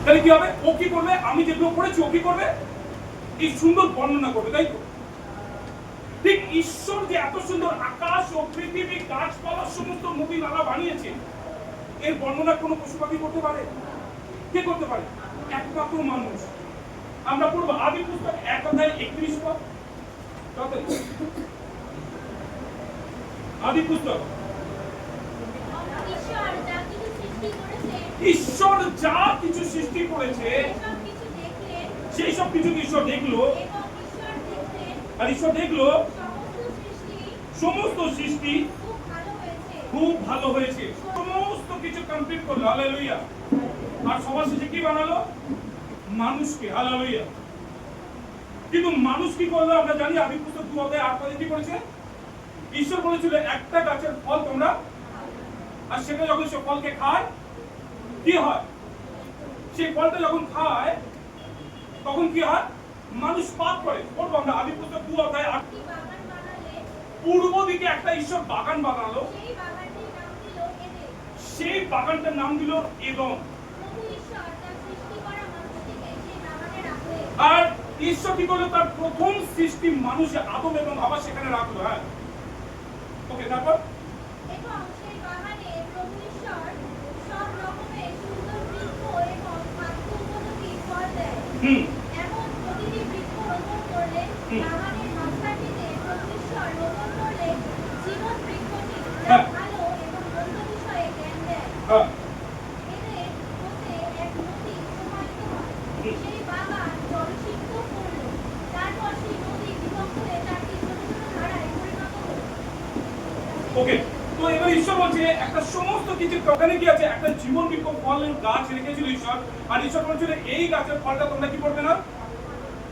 তাহলে কি হবে? ও কি করবে? আমি যেগুলো করেছি ও কি করবে? এই সুন্দর বর্ণনা করবে, তাই তো? ঠিক ঈশ্বর যে এত সুন্দর আকাশ ও পৃথিবী গাছপালা সমস্ত নদী নালা বানিয়েছে, এর বর্ণনা কোনো পশু পাখি করতে পারে? কে করতে পারে? একমাত্র মানুষ। আমরা পড়বো আদি পুস্তক 1:31 পদ। আদি পুস্তক। ঈশ্বর যা কিছু সৃষ্টি করেছে সেই সব কিছু ঈশ্বর দেখলো, আর ঈশ্বর দেখলো সমস্ত সৃষ্টি খুব ভালো হয়েছে। সমস্ত কিছু কমপ্লিট করলো, হালেলুয়া। আর সবার শেষে কি বানালো? মানুষকে, হালেলুয়া। কিন্তু মানুষ কি করলো আমরা জানি। আদি পুস্তক 2:8 কি করেছে? ঈশ্বর বলেছিল একটা গাছের ফল তোমরা, আর সেটা যখন সে ফলকে খায় কি হয়? সেই ফলটা যখন খায় তখন কি হয়? মানুষ পাপ করে। পড়বো আমরা আদি পুস্তক 2:8। পূর্ব দিকে একটা ঈশ্বর বাগান বানালো, সেই বাগানটার নাম দিল এদম। আর ঈশ্বর কি করলো? তার প্রথম সৃষ্টি মানুষ আদম এবং হাওয়া সেখানে রাখলো। হ্যাঁ, ওকে। তারপর ওকে। তো এবার ঈশ্বর বলছে একটা সমস্ত কিছু ওখানে কি আছে? একটা জীবন বৃক্ষ ফলের গাছ রেখেছিল ঈশ্বর। আর ঈশ্বর বলছিল এই গাছের ফলটা তোমরা কি করবে না।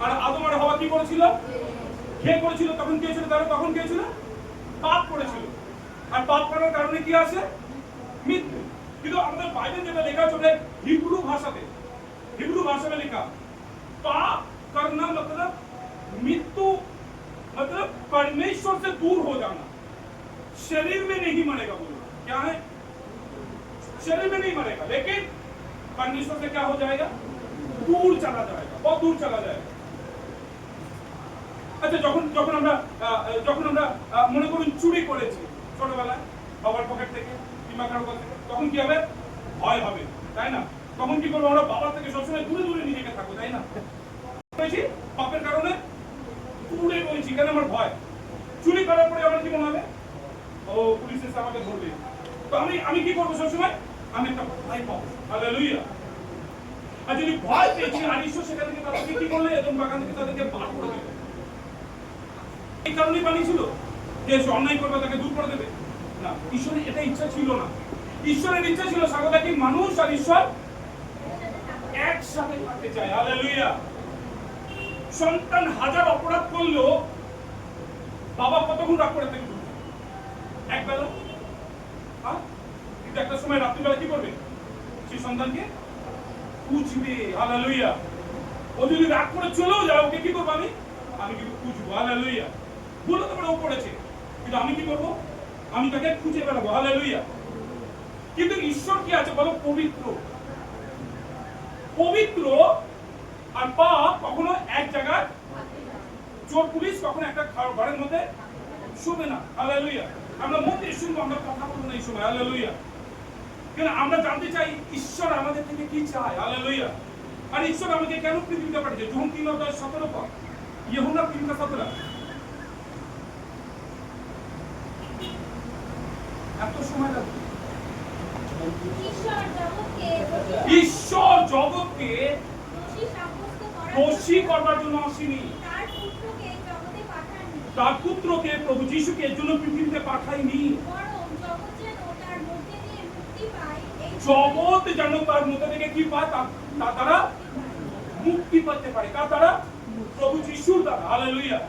আর আদম আর হাওয়া কি করেছিল? খেয়ে করেছিল। তখন কি হয়েছিল? তারা তখন কি হয়েছিল? পাপ করেছিল। আর পাপ করার কারণে কি আছে? মৃত্যু। কিন্তু আমাদের বাইবেল যেটা লেখা আছে ওটা হিব্রু ভাষাতে লেখা। पाप करना मतलब मृत्यु, मतलब परमेश्वर से दूर हो जाना। शरीर में नहीं मरेगा। बोलो क्या है? शरीर में नहीं मरेगा, लेकिन परमेश्वर से क्या हो जाएगा? दूर चला जाएगा, बहुत दूर चला जाएगा। আচ্ছা, যখন আমরা মনে করুন চুরি করেছি ছোটবেলায় বাবার পকেট থেকে কিংবা কারো কাছ থেকে, তখন কি হবে? ভয় হবে, তাই না? তখন কি করবো? আমরা বাবার থেকে সবসময় দূরে দূরে নিজেকে থাকবো, তাই না? পাপের কারণে দূরে রয়েছি, কেন? আমার ভয়। চুরি করার পরে আমার কি মনে হবে? ও পুলিশ এসে আমাকে ধরবে। তো আমি কি করবো? সবসময় আমি একটা ভয় পাবো। হালেলুয়া। আর যদি ভয় পেয়েছি আর ঈশ্বর সেখান থেকে তাদেরকে কি করলে? এদম বাগান থেকে তাদেরকে বার করে দিল। এই কারণেই বানিয়েছিল যে অন্যায় করবে তাকে দূর করে দেবে না। ঈশ্বরের এটা ইচ্ছা ছিল না। ঈশ্বরের ইচ্ছা ছিল সর্বদা কি মানুষ আর ঈশ্বর একসাথে থাকতে চায়। হালেলুয়া। সন্তান হাজার অপরাধ করলেও বাবা কতক্ষণ রাগ করে থাকবে? একবেলা। হ্যাঁ, কিন্তু একটা সময় রাত্রিবেলা কি করবে? সেই সন্তানকে খুঁজবে। হালেলুয়া। ও যদি রাগ করে চলেও যায়, ওকে কি করবো? আমি কিন্তু খুঁজবো। হালেলুয়া। বলতে পারে ও করেছে, কিন্তু আমি কি করবো? আমি তাকে খুঁজে বেড়াবো। হালেলুয়া। কিন্তু ঈশ্বর কি আছে বলো? পবিত্র। পবিত্র আর পাপ কখনো এক জায়গায়, চোর পুলিশ কখনো একটা ঘরের মধ্যে শুবে না। হালেলুয়া। আমরা মন দিয়ে শুনবো, আমরা কথা বলবো না এই সময়। হালেলুয়া। কিন্তু আমরা জানতে চাই ঈশ্বর আমাদের থেকে কি চায়। হালেলুয়া। আর ঈশ্বর আমাকে কেন পৃথিবীতে পাঠিয়েছে? জুন 3:17 পর, ইউহানা 3:17। এত সময় লাগবে? ঈশ্বর জগৎকে দোষী করবার জন্য আসেনি, তার পুত্রকে প্রভু যিশুকে এর জন্য পৃথিবীতে পাঠায়নি। জগৎ যেন তার মধ্যে থেকে কি পায়? তা তারা মুক্তি পেতে পারে। কার দ্বারা? প্রভু যিশুর দ্বারা। হালেলুয়া।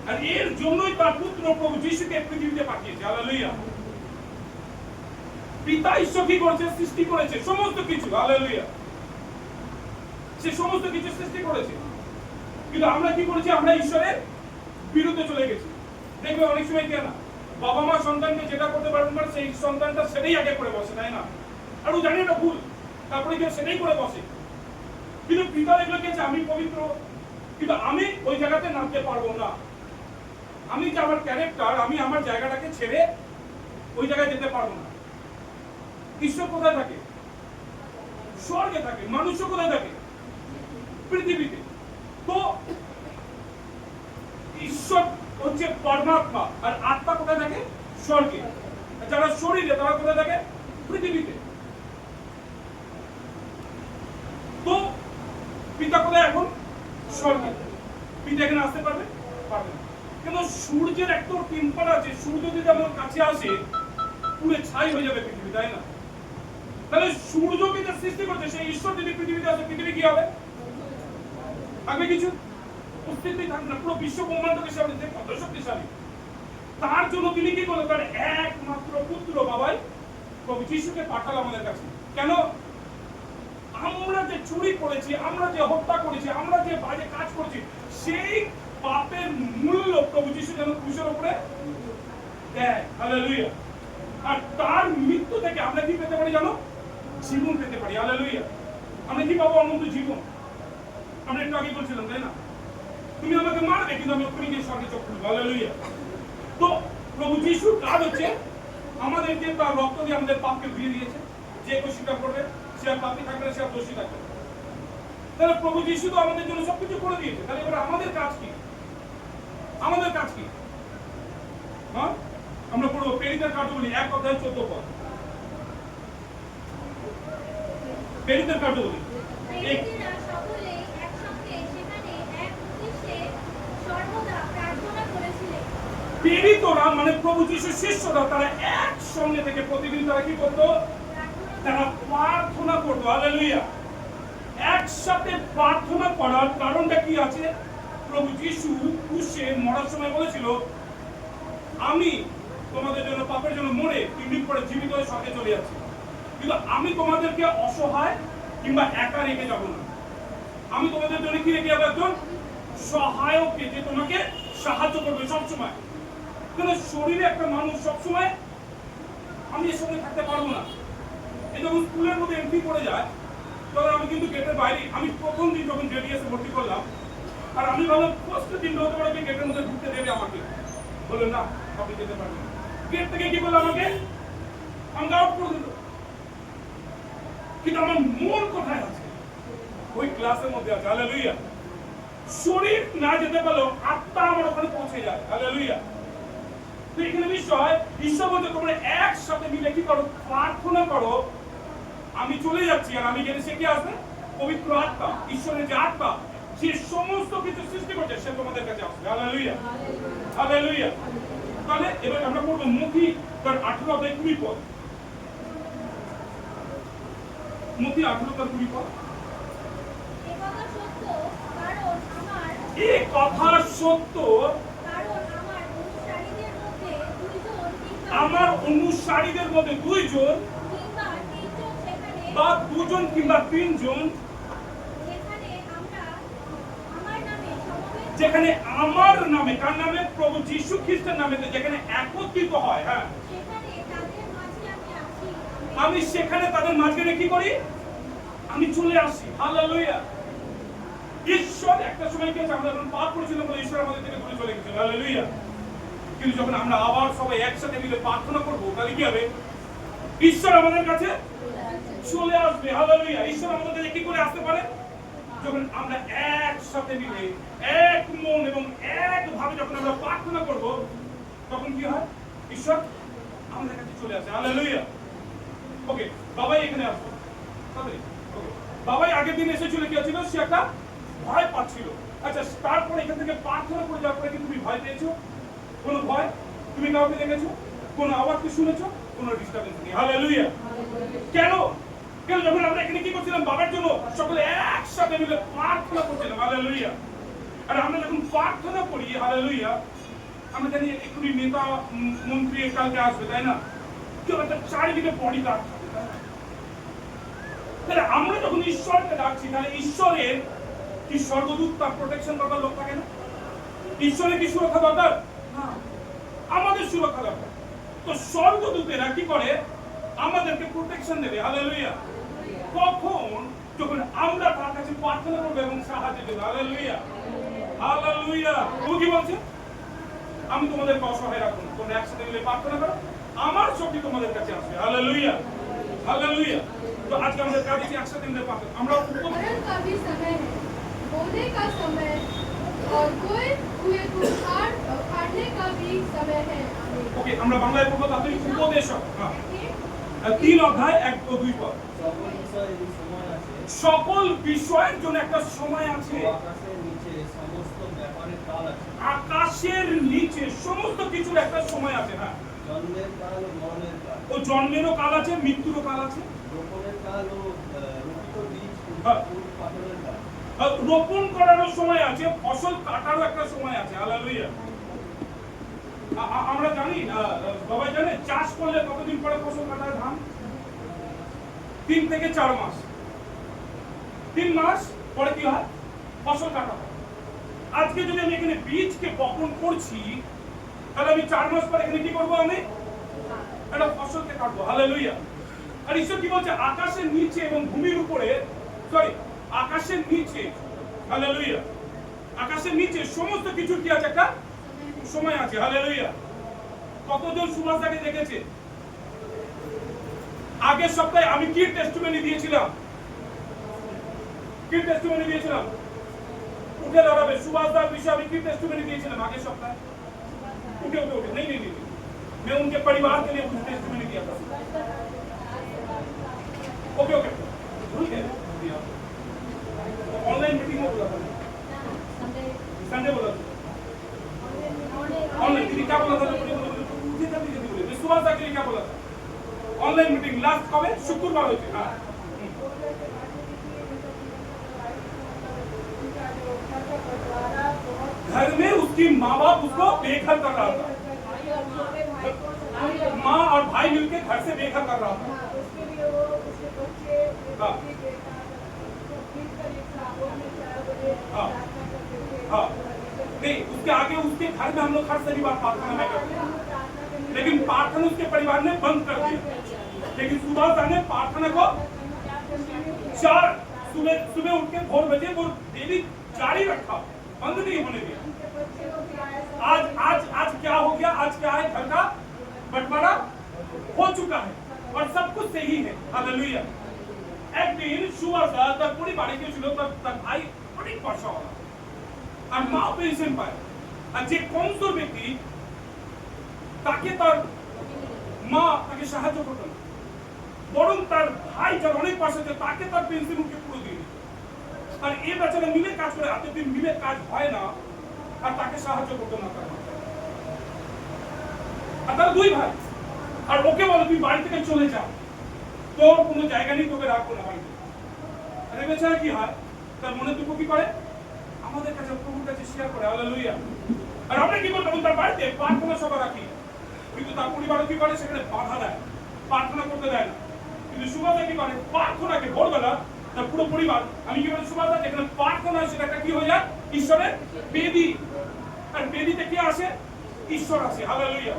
আর এর জন্যই তার পুত্র প্রভু যিশুকে পৃথিবীতে পাঠিয়েছে। হালেলুয়া। পিতা ঈশ্বর কি করেছে? সৃষ্টি করেছে সমস্ত কিছু। হালেলুয়া। সে সমস্ত কিছু সৃষ্টি করেছে, কিন্তু আমরা কি করেছি? আমরা ঈশ্বরের বিরুদ্ধে চলে গেছি। দেখবে অনেক সময় কেন বাবা মা সন্তানকে যেটা করতে পারবেন না, সেই সন্তানটা সেটাই আগে করে বসে, তাই না? আর ও জানে এটা ভুল, তারপরে কেউ সেটাই করে বসে। কিন্তু পিতা দেখলো কি আমি পবিত্র, কিন্তু আমি ওই জায়গাতে নামতে পারবো না। আমি যে আমার ক্যারেক্টার, আমি আমার জায়গাটাকে ছেড়ে ওই জায়গায় যেতে পারবো না। ঈশ্বর কোথায় থাকে? স্বর্গে থাকে। মানুষ কোথায় থাকে? পৃথিবীতে। তো ঈশ্বর হচ্ছে পরমাত্মা, আর আত্মা কোথায় থাকে? স্বর্গে। যারা শরীরে তারা কোথায় থাকে? পৃথিবীতে। তো পিতা কোথায় এখন? স্বর্গে। পিতা এখানে আসতে পারবে? পারবে না। কেন? সূর্যের একটা টেম্পার আছে, সূর্য যদি আমার কাছে আসে পুরো ছাই হয়ে যাবে পৃথিবী, তাই না? তাহলে সূর্যকে যে সৃষ্টি করছে সেই ঈশ্বর যদি পৃথিবীতে আসে, পৃথিবী কি হবে? থাকবে কিছু? অস্তিত্বই থাকবে না। পুরো বিশ্ব ব্রহ্মাণ্ডকে সে আমাদের কত শক্তিশালী। তার জন্য তিনি কি করলেন? তার একমাত্র পুত্র বাবাই প্রভু যিশুকে পাঠালো আমাদের কাছে। কেন? আমরা যে চুরি করেছি, আমরা যে হত্যা করেছি, আমরা যে বাজে কাজ করেছি, সেই পাপের মূল্য প্রভু যিশু যেন ক্রুশের উপরে দেয়। হালেলুয়া। আর তার মৃত্যু থেকে আমরা কি পেতে পারি জানো? জীবন পেতে পারি। হালেলুয়া। আমরা কি পাবো? অনন্ত জীবন। আমরা একটু আগে বলছিলাম, তাই না? তুমি আমাকে মারবে, কিন্তু আমি ওখানে গিয়ে স্বর্গে চোখ খুলবো। হালেলুয়া। তো প্রভু যিশুর কাজ হচ্ছে আমাদেরকে তার রক্ত দিয়ে আমাদের পাপকে ধুয়ে দিয়েছে। যে কেউ স্বীকার করবে সে আর পাপী থাকবে না, সে আর দোষী থাকবে না। তাহলে প্রভু যিশু তো আমাদের জন্য সবকিছু করে দিয়েছে। তাহলে এবার আমাদের কাজ কি? আমাদের কাজ কি? হ্যাঁ, আমরা পড়বো প্রেরিতের কার্যবলী 1 অধ্যায় 14 পদ। প্রেরিতের কার্যবলী প্রেরিতরা মানে প্রভু যিশুর শিষ্যরা, তারা একসঙ্গে থেকে প্রতিদিন তারা কি করতো? তারা প্রার্থনা করতো। হালেলুয়া। একসাথে প্রার্থনা করার কারণটা কি আছে? প্রভু যিশু ক্রুশে মরার সময় বলেছিল, আমি তোমাদের জন্য পাপের জন্য মরে 3 দিন পরে জীবিত হয়ে স্বর্গে চলে যাচ্ছি, কিন্তু আমি তোমাদেরকে অসহায় কিংবা একা রেখে যাব না। আমি তোমাদের জন্য কি রেখে যাবো? একজন সহায়ককে, যে তোমাকে সাহায্য করবে সবসময়। কিন্তু শরীরে একটা মানুষ সবসময় আমি এর সঙ্গে থাকতে পারবো না। এই যখন স্কুলের মধ্যে এন্ট্রি করে যায়, তখন আমি কিন্তু গেটের বাইরে, আমি প্রথম দিন যখন জেডিএসে ভর্তি করলাম, আর আমি ভাবলাম ফার্স্ট দিন হতে পারে গেটের মধ্যে ঢুকতে দেবে আমাকে। বললেন না, আপনি যেতে পারবেন। গেট থেকে কি বললো আমাকে? আমাকে আউট করে দিল। কিন্তু আমার মন কোথায় আছে? ওই ক্লাসের মধ্যে আছে। হালেলুয়া। শরীর না যেতে পারলেও আত্মা আমার ওখানে পৌঁছে যায়। হালেলুয়া। তো এখানে বিষয়, ঈশ্বর বলতে তোমরা একসাথে মিলে কি করো? প্রার্থনা করো। আমি চলে যাচ্ছি, আর আমি গেলে সে কি আসবে? পবিত্র আত্মা, ঈশ্বরের যে আত্মা, যে সমস্ত কিছু সৃষ্টি করছে, সে তোমাদের কাছে আসবে। হালেলুয়া। হালেলুয়া। তাহলে এবার আমরা পড়বো মথি তার 18 অধ্যায় 20 পদ। মথি 18 তার 20 পদ। এই কথা সত্য, আমার অনুসারীদের মধ্যে 2 জন বা 2 জন কিংবা 3 জন যেখানে আমার নামে, কার নামে? প্রভু যিশু খ্রিস্টের নামে যেখানে একত্রিত হয়, হ্যাঁ, আমি সেখানে তাদের মাঝখানে কি করি? আমি চলে আসি। হালেলুয়া। ঈশ্বর একটা সময় কি আছে, আমরা যখন পাপ করেছিলাম বলে ঈশ্বর আমাদের থেকে দূরে চলে গেছিল। হালেলুয়া। কিন্তু যখন আমরা আবার সবাই একসাথে মিলে প্রার্থনা করবো, তাহলে কি হবে? ঈশ্বর আমাদের কাছে চলে আসবে। হালেলুয়া। ঈশ্বর আমাদের কাছে কি করে আসতে পারে? যখন আমরা একসাথে মিলে এক মন এবং একভাবে যখন আমরা প্রার্থনা করব, তখন কি হয়? ঈশ্বর আমাদের কাছে চলে আসে। হালেলুয়া। ওকে, বাবাই এখানে আসবে। ওকে, বাবাই আগের দিন এসেছিল, কি ছিল? সে একটা ভয় পাচ্ছিল। আচ্ছা, তারপরে এখান থেকে প্রার্থনা করে যাওয়ার পরে কি তুমি ভয় পেয়েছো? কোনো ভয়? তুমি কাউকে দেখেছো? কোনো আওয়াজ কি শুনেছো? কোনো ডিস্টারবেন্স নেই। হালেলুয়া। কেন? কেন? যখন আমরা এখানে কি করছিলাম? বাবার জন্য সকলে একসাথে মিলে প্রার্থনা করছিলাম। হালেলুয়া। আর আমরা যখন প্রার্থনা করি, হালেলুয়া, আমরা জানি একটু নেতা মন্ত্রী কালকে আসবে, তাই না? কেউ একটা চারিদিকে বডি গার্ড থাকে, তাহলে আমরা যখন ঈশ্বরকে ডাকছি, তাহলে ঈশ্বরের কি স্বর্গদূত তার প্রোটেকশন দরকার লোক থাকে না? ঈশ্বরের কি সুরক্ষা দরকার? আমাদের সুরক্ষা দরকার। তো স্বর্গদূতেরা কি করে? আমাদেরকে প্রোটেকশন দেবে। হালেলুয়া। কখন? যখন আমরা তার কাছে প্রার্থনা করব এবং সাহায্য দেব। Hallelujah, hallelujah. ও কি বলছে? আমি তোমাদেরকে অসহায় রাখবো না, তোমরা একসাথে মিলে প্রার্থনা করো, আমার শক্তি তোমাদের কাছে আসবে। Hallelujah, hallelujah. তো আজকে আমাদের কাজ কি? একসাথে মিলে প্রার্থনা। আমরা मरण का भी समय है, बोने का समय और कोई हुए को उखाड़ने का भी समय है। आमीन। ওকে, আমরা বাংলায় পড়বো। তাহলে উপদেশক, হ্যাঁ, 3 অধ্যায় 1 ও 2 পদ। সকল বিষয়ের জন্য একটা সময় আছে। আকাশের নিচে সমস্ত কিছুর একটা সময় আছে। হ্যাঁ, জন্মের কাল ও মরণের কাল। ও জন্মেরও কাল আছে, মৃত্যুরও কাল আছে। রোপণের কাল ও রোপিত বীজ উৎপাদনের কাল। রোপণ করারও সময় আছে, ফসল কাটারও একটা সময় আছে। হালেলুয়া। আমরা জানি, সবাই জানে চাষ করলে কতদিন পরে ফসল কাটার ধান? 3 থেকে 4 মাস। 3 মাস পরে কি হয়? ফসল কাটা হয়। আজকে যদি আমি এখানে বীজকে বপন করছি, তাহলে আমি 4 মাস পরে এখানে কি করবো? আমি একটা ফসলকে কাটবো। হালেলুয়া। আর ঈশ্বর কি বলছে? আকাশের নিচে এবং ভূমির উপরে, সরি, আকাশের নিচে, হালেলুয়া, আকাশের নিচে সমস্ত কিছুর কি আছে? একটা সময় আছে। হালেলুয়া। কতজন সুভাষদাকে দেখেছে? আগের সপ্তাহে আমি কি টেস্টিমনি দিয়েছিলাম? কি টেস্টিমনি দিয়েছিলাম? উঠে দাঁড়াবে। সুভাষদার বিষয়ে আমি কি टेस्टिमनी दिएছিলাম आगे सप्ताह? उठे उठे उठे। नहीं नहीं नहीं, मैं उनके परिवार के लिए कुछ टेस्टिमनी दिया था। ओके ओके, भूल गए। ऑनलाइन मीटिंग में बोला था, संडे बोला था। ऑनलाइन मीटिंग क्या बोला था? मुझे जल्दी जल्दी बोले। मैं सुभाष के लिए क्या बोला था? ऑनलाइन मीटिंग लास्ट कब है? शुक्रवार हुई। हाँ, घर में उसकी माँ बाप उसको बेघर कर रहा था। माँ और भाई मिलकर घर से बेघर कर रहा था। हाँ, हाँ, नहीं, उसके आगे उसके घर में हम लोग हर शनिवार प्रार्थना में करते हैं, लेकिन प्रार्थना उसके परिवार ने बंद कर दिया। लेकिन सुबह ने प्रार्थना को 4 सुबह उठ के 4 बजे वो डेली जारी रखा, बंद नहीं होने दिया। आज क्या हो गया? आज क्या है? घर का बंटवारा हो चुका है और सब कुछ सही है। हालेलुया। एक दिन सुबह तक पूरी बाड़ी के ছিল, तब भाई অনেক পয়সা হলো আর মা পেনশন পায়। আর যে কমজোর ব্যক্তি, তাকে তার মা তাকে সাহায্য করতো না, বরং তার ভাই যার অনেক পয়সা আছে তাকে তার পেনশন উঠে পুরো দিয়ে দিত। আর এই বেচারা মিলে কাজ করে, এত দিন মিলে কাজ হয় না, আর তাকে সাহায্য করতো না তার মা। আর তার 2 ভাই। আর ওকে বলে তুই বাড়ি থেকে চলে যা, তোর কোনো জায়গা নেই, তোকে রাখবো না বাড়িতে। আর এই বেচারা কি হয়? তার মনে দুঃখ কি করে? আমাদের কাছে প্রভুর কাছে শেয়ার করে। হালেলুয়া। আর আমরা কি করতাম? তার বাড়িতে প্রার্থনা সভা রাখি, কিন্তু তার পরিবার কি করে? সেখানে বাধা দেয়, প্রার্থনা করতে দেয় না। কিন্তু সুভাষদা কি করে? প্রার্থনাকে ভোরবেলা তার পুরো পরিবার, আমি কি বলি সুভাষদা, যেখানে প্রার্থনা হয় সেটা কি হয়ে যায়? ঈশ্বরের বেদি। আর বেদিতে কি আসে? ঈশ্বর আসে। হালেলুয়া।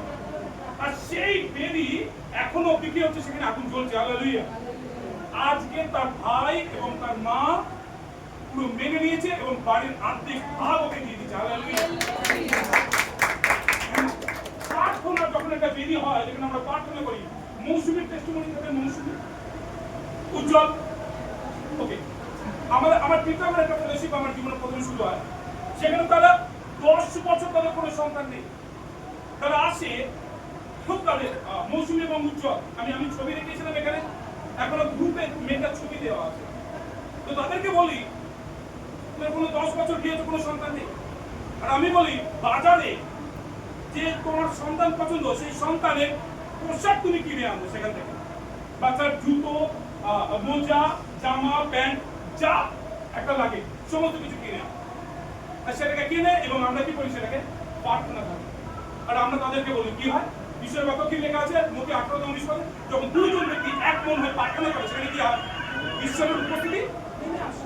আর সেই বেদি এখনো অব্দি কি হচ্ছে? সেখানে আগুন জ্বলছে। হালেলুয়া। আজকে তার ভাই এবং তার মা পুরো মেনে নিয়েছে এবং বাড়ির আর্ধেক ভাগ ওকে দিয়ে দিচ্ছে। হালেলুয়া। প্রার্থনা যখন একটা বেদি হয়, যেখানে আমরা প্রার্থনা করি, মৌসুমীর টেস্টিমনি থেকে মৌসুমী উজ্জ্বল। ওকে, আমার পিতামার একটা ফেলোশিপ আমার জীবনে প্রথম শুরু হয়। সেখানে তারা 10 বছর তাদের কোনো সন্তান নেই। তারা আসে খুব তাদের মৌসুমী এবং উজ্জ্বল। আমি ছবি রেখেছিলাম এখানে, এখনো গ্রুপে মেয়েটার ছবি দেওয়া আছে। তো তাদেরকে বলি, তোমার কোনো 10 বছর গিয়েছে, কোনো সন্তান নেই। আর আমি বলি, বাজারে যে তোমার সন্তান পছন্দ, সেই সন্তানের পোশাক তুমি কিনে আনো সেখান থেকে। বাচ্চার জুতো, মোজা, জামা, প্যান্ট, যা একটা লাগে সমস্ত কিছু কিনে আনো। আর সেটাকে কিনে এবং আমরা কি করি? সেটাকে প্রার্থনা করি। আর আমরা তাদেরকে বলি কি হয়? ঈশ্বরের বাক্য কি লেখা আছে? মতি 18:19 বলে, যখন 2 জন ব্যক্তি এক মন হয়ে প্রার্থনা করে, সেখানে কি হয়? ঈশ্বরের উপস্থিতি নেমে আসে।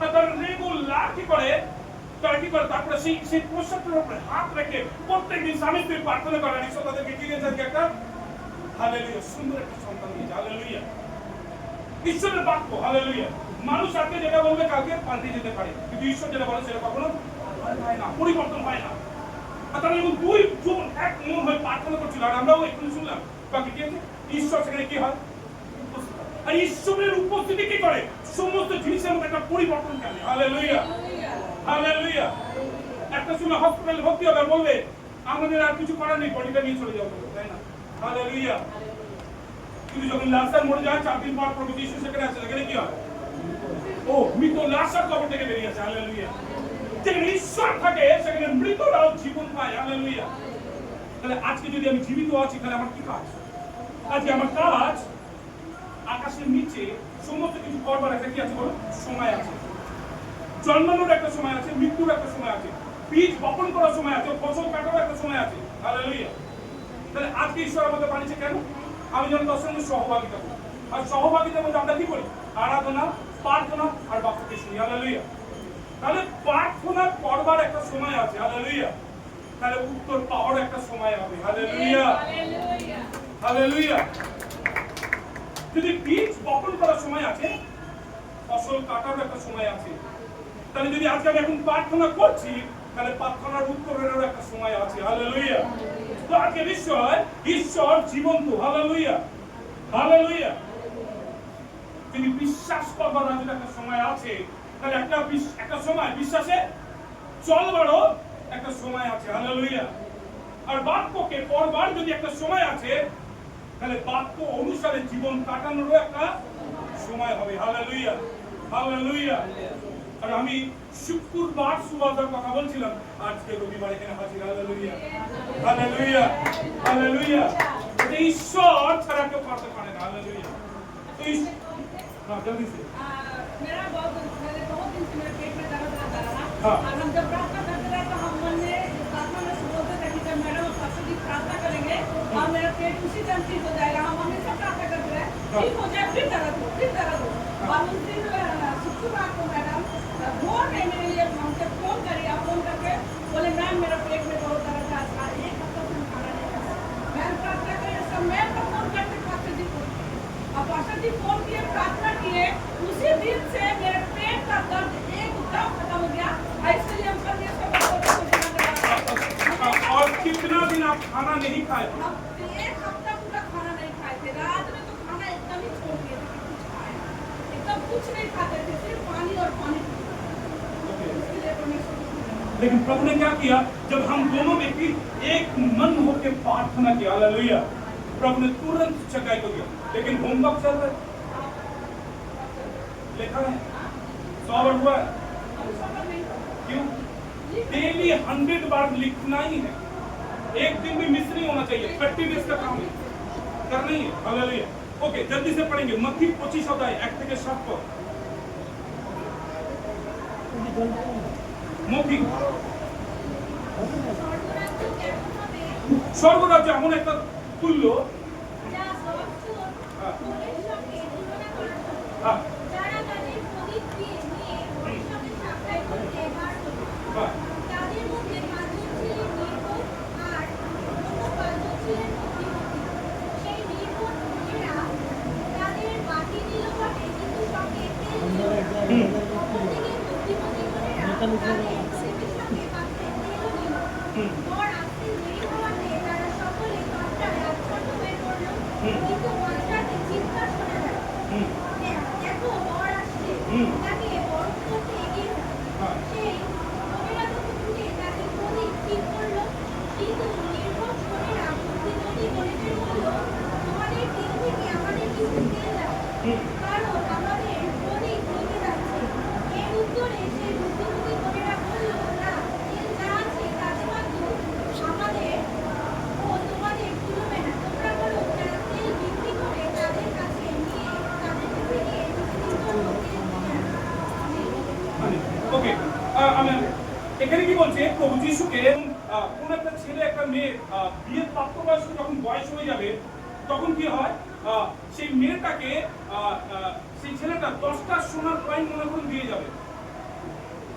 আর তারা রেগুলার কি করে? তারা কি করে? তারপরে সেই পোশাকটার উপরে হাত রেখে প্রত্যেকদিন স্বামী স্ত্রী প্রার্থনা করে। ঈশ্বর তাদেরকে কি দিয়েছে? একটা হালেলুয়া, সুন্দর একটা সন্তান দিয়েছে, হালেলুয়া। ঈশ্বরের বাক্য, হালেলুয়া। মানুষ আজকে যেটা বলবে কালকে পাল্টে যেতে পারে, কিন্তু ঈশ্বর যেটা বলে সেটা কখনো হয় না, পরিবর্তন হয় না। আর তারা যখন দুই জন এক মন হয়ে প্রার্থনা করছিল, আর আমরাও একটু শুনলাম, বাকি কি আছে? ঈশ্বর সেখানে কি হয়? উপস্থিত হয়। আর ঈশ্বরের উপস্থিতি কি করে? সমস্ত জিনিসের মধ্যে একটা পরিবর্তন আনে, হালেলুয়া, হালেলুয়া। একটা সময় হসপিটালে ভর্তি হবে আর বলবে আমাদের আর কিছু করার নেই, বডিটা নিয়ে চলে যাবো, তাই না? হালেলুয়া। কিন্তু যখন লাশার মরে যায় 4 দিন পর প্রভু যিশু সেখানে আসে, সেখানে কি হয়? ও মৃত লাশার কবর থেকে বেরিয়ে আসে, হালেলুয়া। যেখানে ঈশ্বর থাকে সেখানে মৃতরাও জীবন পায়, হালেলুয়া। তাহলে আজকে যদি আমি জীবিত আছি, তাহলে আমার কি কাজ? আজকে আমার কাজ আকাশের নিচে সমস্ত কিছু করবার একটা কি আছে বলো? সময় আছে। জন্মানোর একটা সময় আছে, মৃত্যুর একটা সময় আছে, বীজ বপন করার সময় আছে, ফসল কাটার একটা সময় আছে, হালেলুয়া। তাহলে আজকে ঈশ্বর আমাদের বানিয়েছে কেন? আমি যেন তার সঙ্গে সহভাগিতা করি। আর সহভাগিতার মধ্যে আমরা কি করি? আরাধনা, প্রার্থনা আর বাক্যকে শুনি, হালেলুয়া। তাহলে প্রার্থনা করবার একটা সময় আছে, হালেলুয়া। তাহলে উত্তর পাওয়ার একটা সময় হবে, হালেলুয়া, হালেলুয়া। যদি বীজ বপন করার সময় আছে, ফসল কাটার একটা সময় আছে। তাহলে যদি আজকে আমি এখন প্রার্থনা করছি, তাহলে প্রার্থনার উত্তরেরও একটা সময় আছে, হালেলুয়া। তো আজকে বিষয় ঈশ্বর জীবন্ত, হালেলুয়া, হালেলুয়া। যদি বিশ্বাস করবার যদি একটা সময় আছে, তাহলে একটা সময় বিশ্বাসে চলবারও একটা সময় আছে, হালেলুয়া। আর বাক্যকে পড়বার যদি একটা সময় আছে, তাহলে বাক্য অনুসারে জীবন কাটানোরও একটা সময় হবে, হালেলুয়া, হালেলুয়া। আর আমি শুক্রবার সুবাদার কথা বলছিলাম, আজকে রবিবার এখানে হাজির, হালেলুয়া, হালেলুয়া, হালেলুয়া। এটা ঈশ্বর ছাড়া কেউ করতে পারে না, হালেলুয়া। তো हाँ जल्दी से मेरा बहुत दिन से मेरे पेट में दर्द रहता रहा। हाँ। और हम जब प्रार्थना करते रहे तो हम मन में प्रार्थना में सोचते थे कि जब मैडम सबसे जी प्रार्थना करेंगे और मेरा पेट उसी टाइम ठीक हो जाएगा। हम हमेशा प्रार्थना करते रहे ठीक हो जाए, फिर दर्द हो, फिर दर्द हो। और उस दिन शुक्रवार को मैडम भोर में मेरे लिए हमसे फोन करी, आप फोन करके बोले मैम मेरा पेट में बहुत दर्द है, आज 1 हफ्ता से खाना नहीं खाया। मैम प्रार्थना करें सब मैं फोन करके पास्टर जी को, और पास्टर जी फोन किए, प्रार्थना किए, उसी दिन से मेरे पेट का दर्द एकदम खत्म हो गया। इसलिए हम परमेश्वर को और कितना दिन आप खाना नहीं खाए? हम 1 हफ्ता पूरा खाना नहीं खाए थे। रात में तो खाना एकदम ही छोड़ दिए थे कि कुछ खाए, एकदम कुछ नहीं खाते थे, सिर्फ पानी और पानी पीते थे। इसलिए परमेश्वर को लेकिन प्रभु ने क्या किया? जब हम दोनों व्यक्ति एक मन होकर प्रार्थना किया, हालेलुया, प्रभु ने तुरंत चंगाई को दिया। लेकिन होमवर्क चल रहा है, लिखा है 100 बार हुआ है, हम सफल नहीं हुए। क्यों? डेली 100 बार लिखना ही है, एक दिन भी मिस नहीं होना चाहिए। 30 डेज का काम है, करना ही है, हालेलुया। ओके, जल्दी से पढ़ेंगे मत्ती 25 अध्याय 1 থেকে 7 পদ। মত্তি স্বর্গরাজ্য এমন একটা তুল্য, যা সচ্ছল মনের সঙ্গে তুলনা করা যায়। হ্যাঁ, যারা তাদের প্রদীপ দিয়ে নিয়ে পরিশ্রমে সাপ্তাহিক করতে বার হতো। হ্যাঁ, তাদের মধ্যে 5 জন ছিলেন নির্বোধ আর অন্য 5 জন ছিলেন বুদ্ধিমতী। সেই নির্বোধ লোকেরা তাদের বাটি নিল বটে, কিন্তু সঙ্গে তেল নিল না। অপরদিকে বুদ্ধিমতী লোকেরা তাদের প্রদীপের সঙ্গে পাত্রে তেলও নিল না। বর আসতে দেরি হওয়াতে তারা সকলে পাত্রায় আচ্ছন্ন হয়ে পড়ল। কিন্তু মাঝরাতে চিৎকার শোনা গেল, দেখো বর আসছে, তাকে বরণ করতে এগিয়ে যাও। সেই লোকেরা তখন উঠে তাদের প্রদীপ ঠিক করল। কিন্তু নির্বোধ লোকেরা বুদ্ধিমতী লোকেদের বলল, তোমাদের তেল থেকে আমাদের কিছু তেল দাও, কারণ আমাদের প্রদীপ নিভে যাচ্ছে। এর উত্তরে সেই বুদ্ধিমতী লোকেরা বলল, না, তেল যা আছে তাতে মাত্র আমাদের ও তোমাদের কুলোবে না। তোমরা বলো, যারা তেল বিক্রি করে তাদের কাছে নিয়ে তাদের থেকে কিছুদিন জন্য তেল কিনে আনো। আমেন। ওকে। আমি এখানে কি বলছে? প্রভু যিশুকে কোন একটা ছেলে একটা মেয়ে বিয়ের প্রাপ্তবয়স্ক যখন বয়স হয়ে যাবে, তখন কি হয়? সেই মেয়েটাকে সেই ছেলেটা 10টা সোনার কয়েন মনে করে দিয়ে যাবে।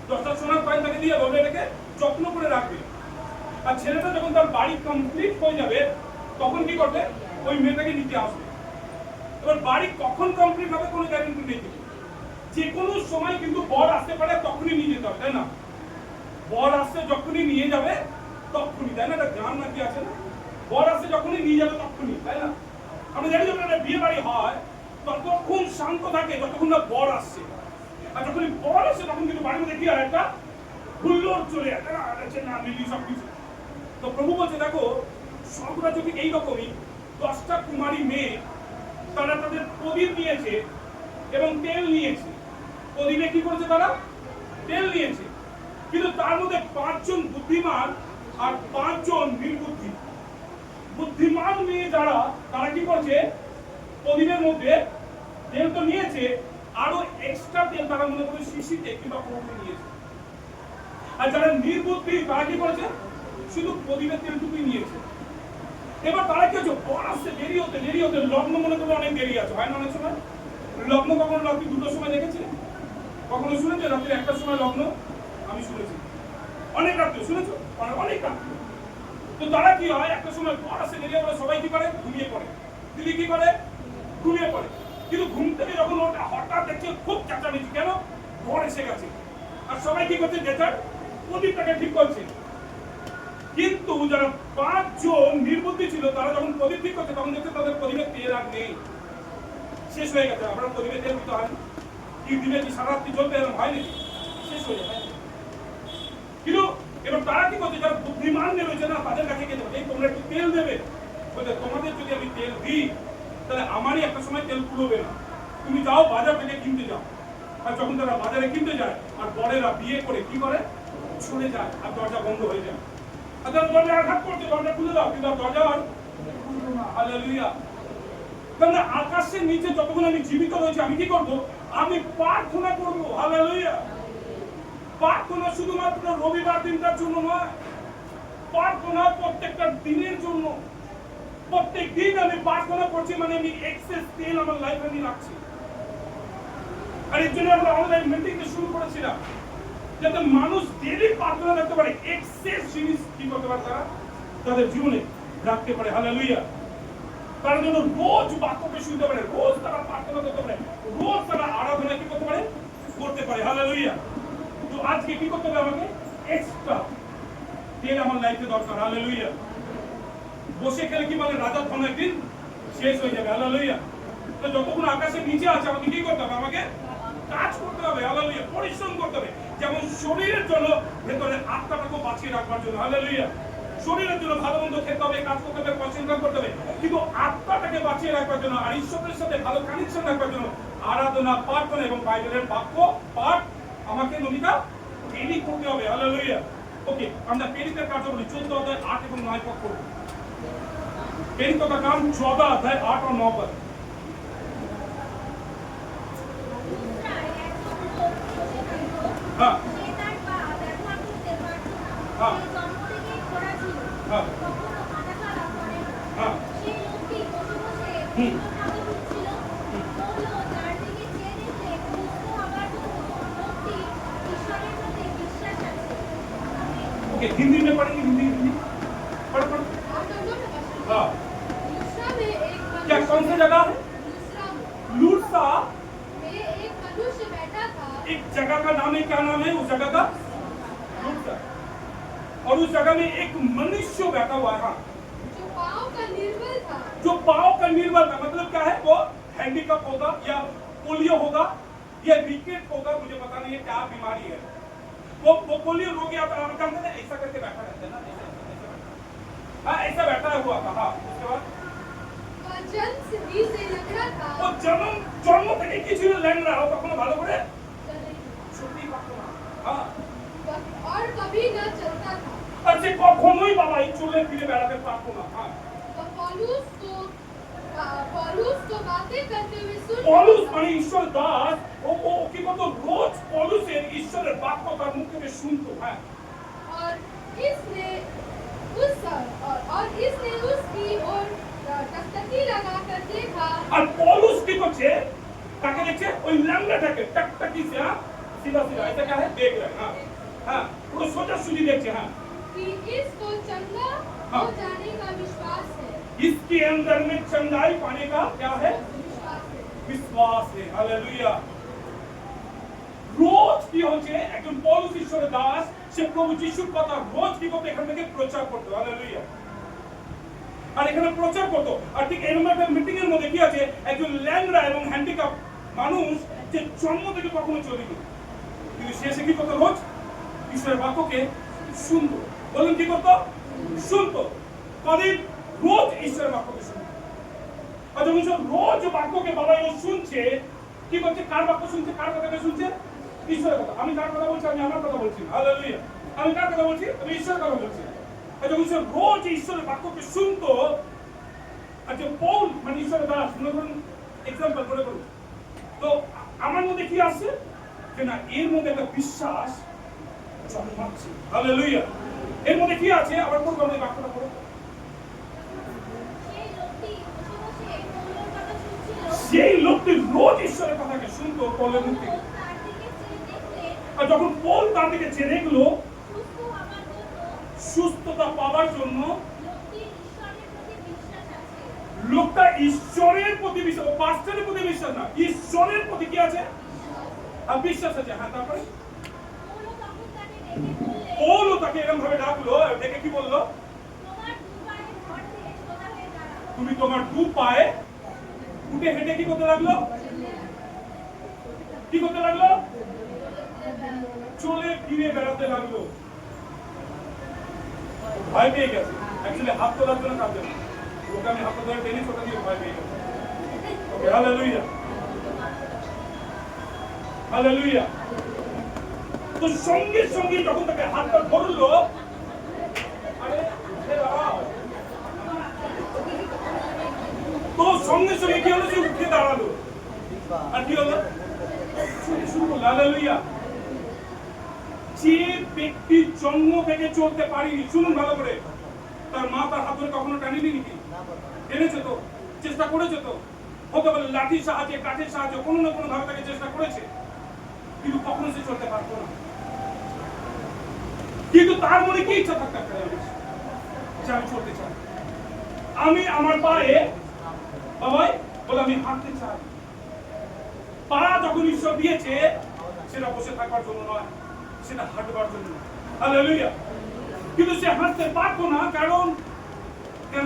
10টা সোনার কয়েন তাকে দিয়ে বলবে এটাকে যত্ন করে রাখবে। আর ছেলেটা যখন তার বাড়ি কমপ্লিট হয়ে যাবে, তখন কি করবে? ওই মেয়েটাকে নিতে আসবে। এবার বাড়ি কখন কমপ্লিট হবে কোনো গ্যারান্টি নেই, যে কোনো সময় কিন্তু বর আসতে পারে, তখনই নিয়ে যেতে হবে, তাই না? বর আসতে যখনই নিয়ে যাবে তখনই, তাই না? একটা গান নাকি আছে না, বর আসতে যখনই নিয়ে যাবে তখনই, তাই না? আমরা জানি যখন একটা বিয়ে বাড়ি হয় ততক্ষণ শান্ত থাকে যতক্ষণ না বর আসছে, আর যখনই বর আসে তখন কিন্তু বাড়ির মধ্যে কি হয়, একটা হুল্লোড় চলে আসে না মিলি সব কিছু। তো প্রভু বলছে দেখো, সবরা যদি এইরকমই 10টা কুমারী মেয়ে তারা তাদের প্রদীপ নিয়েছে এবং তেল নিয়েছে, প্রদীপে কি করেছে তারা? তেল নিয়েছে, কিন্তু তার মধ্যে 5 জন বুদ্ধিমান আর 5 জন নির্বুদ্ধি। বুদ্ধিমান মেয়ে যারা, তারা কি করছে, প্রদীপের মধ্যে তেল তো নিয়েছে, আরো এক্সট্রা তেল তারা মনে করে শিশিতে কিংবা কৌটো নিয়েছে। আর যারা নির্বুদ্ধি তারা কি করেছে, শুধু প্রদীপের তেলটুকুই নিয়েছে। এবার তারা কি হচ্ছে, বর আসছে দেরি হতে লগ্ন মনে করলে অনেক দেরি আছে, হয় না অনেক সময়? লগ্ন কখনো রাত্রি 2টোর সময় দেখেছে? কখনো শুনেছে রাত্রি 1টার সময় লগ্ন? আমি শুনেছি, অনেক রাত্রে শুনেছো, অনেক রাত্রে। তো তারা কি হয়, একটা সময় বর আসছে দেরি হবে, সবাই কি করে, ঘুমিয়ে পড়ে। দিদি কি করে, ঘুমিয়ে পড়ে। কিন্তু ঘুম থেকে যখন ওটা হঠাৎ দেখছে খুব চেঁচামেচি, কেন? বর এসে গেছে। আর সবাই কি করছে, যে যার প্রদীপটাকে ঠিক করছে। কিন্তু যারা 5 জন নির্বুদ্ধি ছিল তারা যখন প্রদীপ ঠিক করছে তখন দেখছে তাদের প্রদীপে তেল আর নেই, শেষ হয়ে গেছে। আপনার প্রদীপে তেল দিতে হয় কি, দিনে কি সারা রাত্রি জ্বলবে, এরকম হয় নাকি? শেষ হয়ে যায়। কিন্তু এবার তারা কি করছে, যারা বুদ্ধিমান নেমেছে না তাদের কাছে গিয়ে এই তোমরা একটু তেল দেবে, বলতে তোমাদের যদি আমি তেল দিই তাহলে আমারই একটা সময় তেল পুরোবে না, তুমি যাও বাজার থেকে কিনতে যাও। আর যখন তারা বাজারে কিনতে যায় আর বরেরা বিয়ে করে কি করে, চলে যায় আর দরজা বন্ধ হয়ে যায়। আর তারা দরজা আঘাত করছে, দরজা খুলে দাও, কিন্তু দরজা আর হালেলুয়া। কারণ আকাশের নিচে যতক্ষণ আমি জীবিত রয়েছি আমি কি করবো, আমি প্রার্থনা করবো। হালেলুয়া। প্রার্থনা শুধুমাত্র রবিবার দিনটার জন্য নয়, প্রার্থনা প্রত্যেকটা দিনের জন্য। প্রত্যেক দিন আমি প্রার্থনা করছি, মানে আমি এক্সেস তেল আমার লাইফে নিয়ে রাখছি। আর এর জন্য আমরা অনলাইন মিটিং শুরু করেছিলাম, যাতে মানুষ ডেলি প্রার্থনা করতে পারে, এক্সেস জিনিস কি করতে পারে তারা তাদের জীবনে রাখতে পারে। হালেলুয়া। তার জন্য রোজ বাক্যকে শুনতে পারে, রোজ তারা প্রার্থনা করতে পারে, রোজ তারা আরাধনা কি করতে পারে, করতে পারে। হালেলুয়া। তো আজকে কি করতে হবে, আমাকে এক্সট্রা তেল আমার লাইফে দরকার। হালেলুয়া। বসে খেলে কি বলে, রাজার ধন একদিন শেষ হয়ে যাবে। হালেলুয়া। তো যতক্ষণ আকাশের নিচে আছে আমাকে কি করতে হবে, আমাকে কাজ করতে হবে। হালেলুয়া। পরিশ্রম করতে হবে। যেমন শরীরের জন্য ভেতরে আত্মাটাকে বাঁচিয়ে রাখবার জন্য, হালেলুয়া, শরীরের জন্য ভালো মন্দ খেতে হবে, কাজ করতে হবে, পরিশ্রম করতে হবে, কিন্তু আত্মাটাকে বাঁচিয়ে রাখবার জন্য আর ঈশ্বরের সাথে ভালো কানেকশন রাখবার জন্য আরাধনা, প্রার্থনা এবং বাইবেলের বাক্য পাঠ আমাকে নমিতা ডেইলি করতে হবে। হালেলুয়া। ওকে, আমরা প্রেরিতের কাজ বলি 14 অধ্যায় 8 এবং 9 পদ করব। প্রেরিত का काम 14 অধ্যায় 8 और 9 পদ। হ্যাঁ হ্যাঁ হ্যাঁ হ্যাঁ ओके, हिंदी में पढ़ेंगे, हिंदी पढ़ो पढ़ो। हाँ, लुस्त्रा में एक क्या कौन सी जगह है? लुस्त्रा में एक मनुष्य बैठा था। एक जगह का नाम है, क्या नाम है उस जगह का? लुस्त्रा। और उस जगह में एक मनुष्य बैठा हुआ है, जो पाँव का निर्बल था। जो पाँव का निर्बल था, मतलब क्या है, वो हैंडीकैप होगा या पोलियो होगा या रिकेट होगा, मुझे पता नहीं है क्या बीमारी है। वो पोलियो रोगी आता है, ऐसा करके बैठा रहता है ना, हाँ ऐसा बैठा हुआ था। हाँ, उसके बाद वह जन्म सिद्धि से लंगड़ा था। वो जन्म থেকে কি ছিল, ল্যাংড়া। ও কখনো ভালো করে ছুটি পারতো না। হ্যাঁ, और कभी न चलता था। আর সে কখনোই বাবা এই চলে ফিরে বেড়াতে পারতো না। হ্যাঁ, पौलुस को बातें करते हुए सुन। পৌলুস মানে ঈশ্বর দাস, ও কি করতো, রোজ পৌলুসের ঈশ্বরের বাক্য তার মুখ থেকে শুনতো। হ্যাঁ, और इसने उसकी ओर टकटकी लगाकर देखा। আর পৌলুস কি করছে, কাকে দেখছে, ওই ল্যাংড়াটাকে टकटकी से सीधा सीधा ऐसा क्या है देख रहे हैं। हाँ हाँ, পুরো সোজা সুজি দেখছে। हाँ, कि इसको चंगा हाँ। हो जाने का विश्वास है। इसके अंदर में चंगाई पाने का क्या है? विश्वास है। हालेलुया। রোজ কি হচ্ছে একজন পৌলুস ঈশ্বরের দাস সে প্রভু যিশুর কথা রোজ কি করতে এখান থেকে প্রচার করতে। হালেলুয়া। আর এখানে প্রচার করতো। আর ঠিক এরকম একটা মিটিং এর মধ্যে কি আছে একজন ল্যাংড়া এবং হ্যান্ডিক্যাপ মানুষ যে জন্ম থেকে কখনো চলেনি, কিন্তু সে এসে কি করতো রোজ ঈশ্বরের বাক্যকে শুনতো। বলুন কি করতো? শুনতো। কদিন? রোজ ঈশ্বরের বাক্যকে শুনতো। আর যখন সে রোজ বাক্যকে বাবা ও শুনছে, কি করছে? কার বাক্য শুনছে? কার কথাকে শুনছে? ঈশ্বরের কথা। আমি কার কথা বলছি? আমি আমার কথা বলছি। হালেলুয়া। আমি কার কথা বলছি? আমি ঈশ্বরের কথা বলছি। আর যখন সে রোজ ঈশ্বরের বাক্যকে শুনতো, আর যে পৌল মানে ঈশ্বরের দাস, মনে করুন এক্সাম্পল করে করুন, তো আমার মধ্যে কি আসছে যে না এর মধ্যে একটা বিশ্বাস জন্মাচ্ছে। হালেলুয়া। এর মধ্যে কি আছে? আবার পড়বো আমি বাক্যটা পড়ো। সেই লোকটি পৌলোর কথা শুনছিল। সেই লোকটি রোজ ঈশ্বরের কথাকে শুনতো পৌলের মুখ থেকে। তার দিকে চেয়ে দেখলে আর যখন পৌল তার দিকে চেয়ে দেখলো সুস্থ হবার জন্য সুস্থতা পাওয়ার জন্য, লোকটির ঈশ্বরের প্রতি বিশ্বাস আছে। লোকটা ঈশ্বরের প্রতি বিশ্বাস, পাস্টারের প্রতি বিশ্বাস না, ঈশ্বরের প্রতি কি আছে? আর বিশ্বাস আছে। হ্যাঁ, তারপরে পৌলো তখন তাকে ডেকে বললে, পৌলও তাকে এরকম ভাবে ডাকলো, ডেকে কি বললো? তোমার দু পায়ে ভর দিয়ে সোজা হয়ে দাঁড়াও। তুমি তোমার দু পায়ে উঠে হেঁটে কি করতে লাগলো? কি করতে লাগলো? চলে ফিরে বেড়াতে লাগলো। ভয় পেয়ে গেছে। অ্যাকচুয়ালি হাত তোলার জন্য কাঁদবে না, ওকে আমি হাত ধরে টেনে ছোটা দিয়ে ভয় পেয়ে গেছে। ওকে, হালেলুয়া। হালেলুয়া। তো সঙ্গে সঙ্গে যখন তাকে হাতটা ধরলো, আরে উঠে দাঁড়াও, তো সঙ্গে সঙ্গে কি হলো? সে উঠে দাঁড়ালো। আর কি হলো? শুরু করলো। হালেলুয়া। যে ব্যক্তি জন্ম থেকে চলতে পারেনি, শুনুন ভালো করে, তার মা তার হাত ধরে কখনো টানেনি নাকি? টেনেছে তো, চেষ্টা করেছে তো, হতে পারে লাঠির সাহায্যে, কাঠের সাহায্যে, কোনো না কোনো ভাবে তাকে চেষ্টা করেছে, কিন্তু কখনো সে চলতে পারতো না। কিন্তু তার মনে কি ইচ্ছা থাকতে পারে যে আমি চলতে চাই, আমি আমার পায়ে বাবাই বলে আমি হাঁটতে চাই। পা যখন ঈশ্বর দিয়েছে সেটা বসে থাকবার জন্য নয়, সেটা হাঁটবার জন্য। হালেলুয়া। কিন্তু সে হাঁটতে পারতো না, কারণ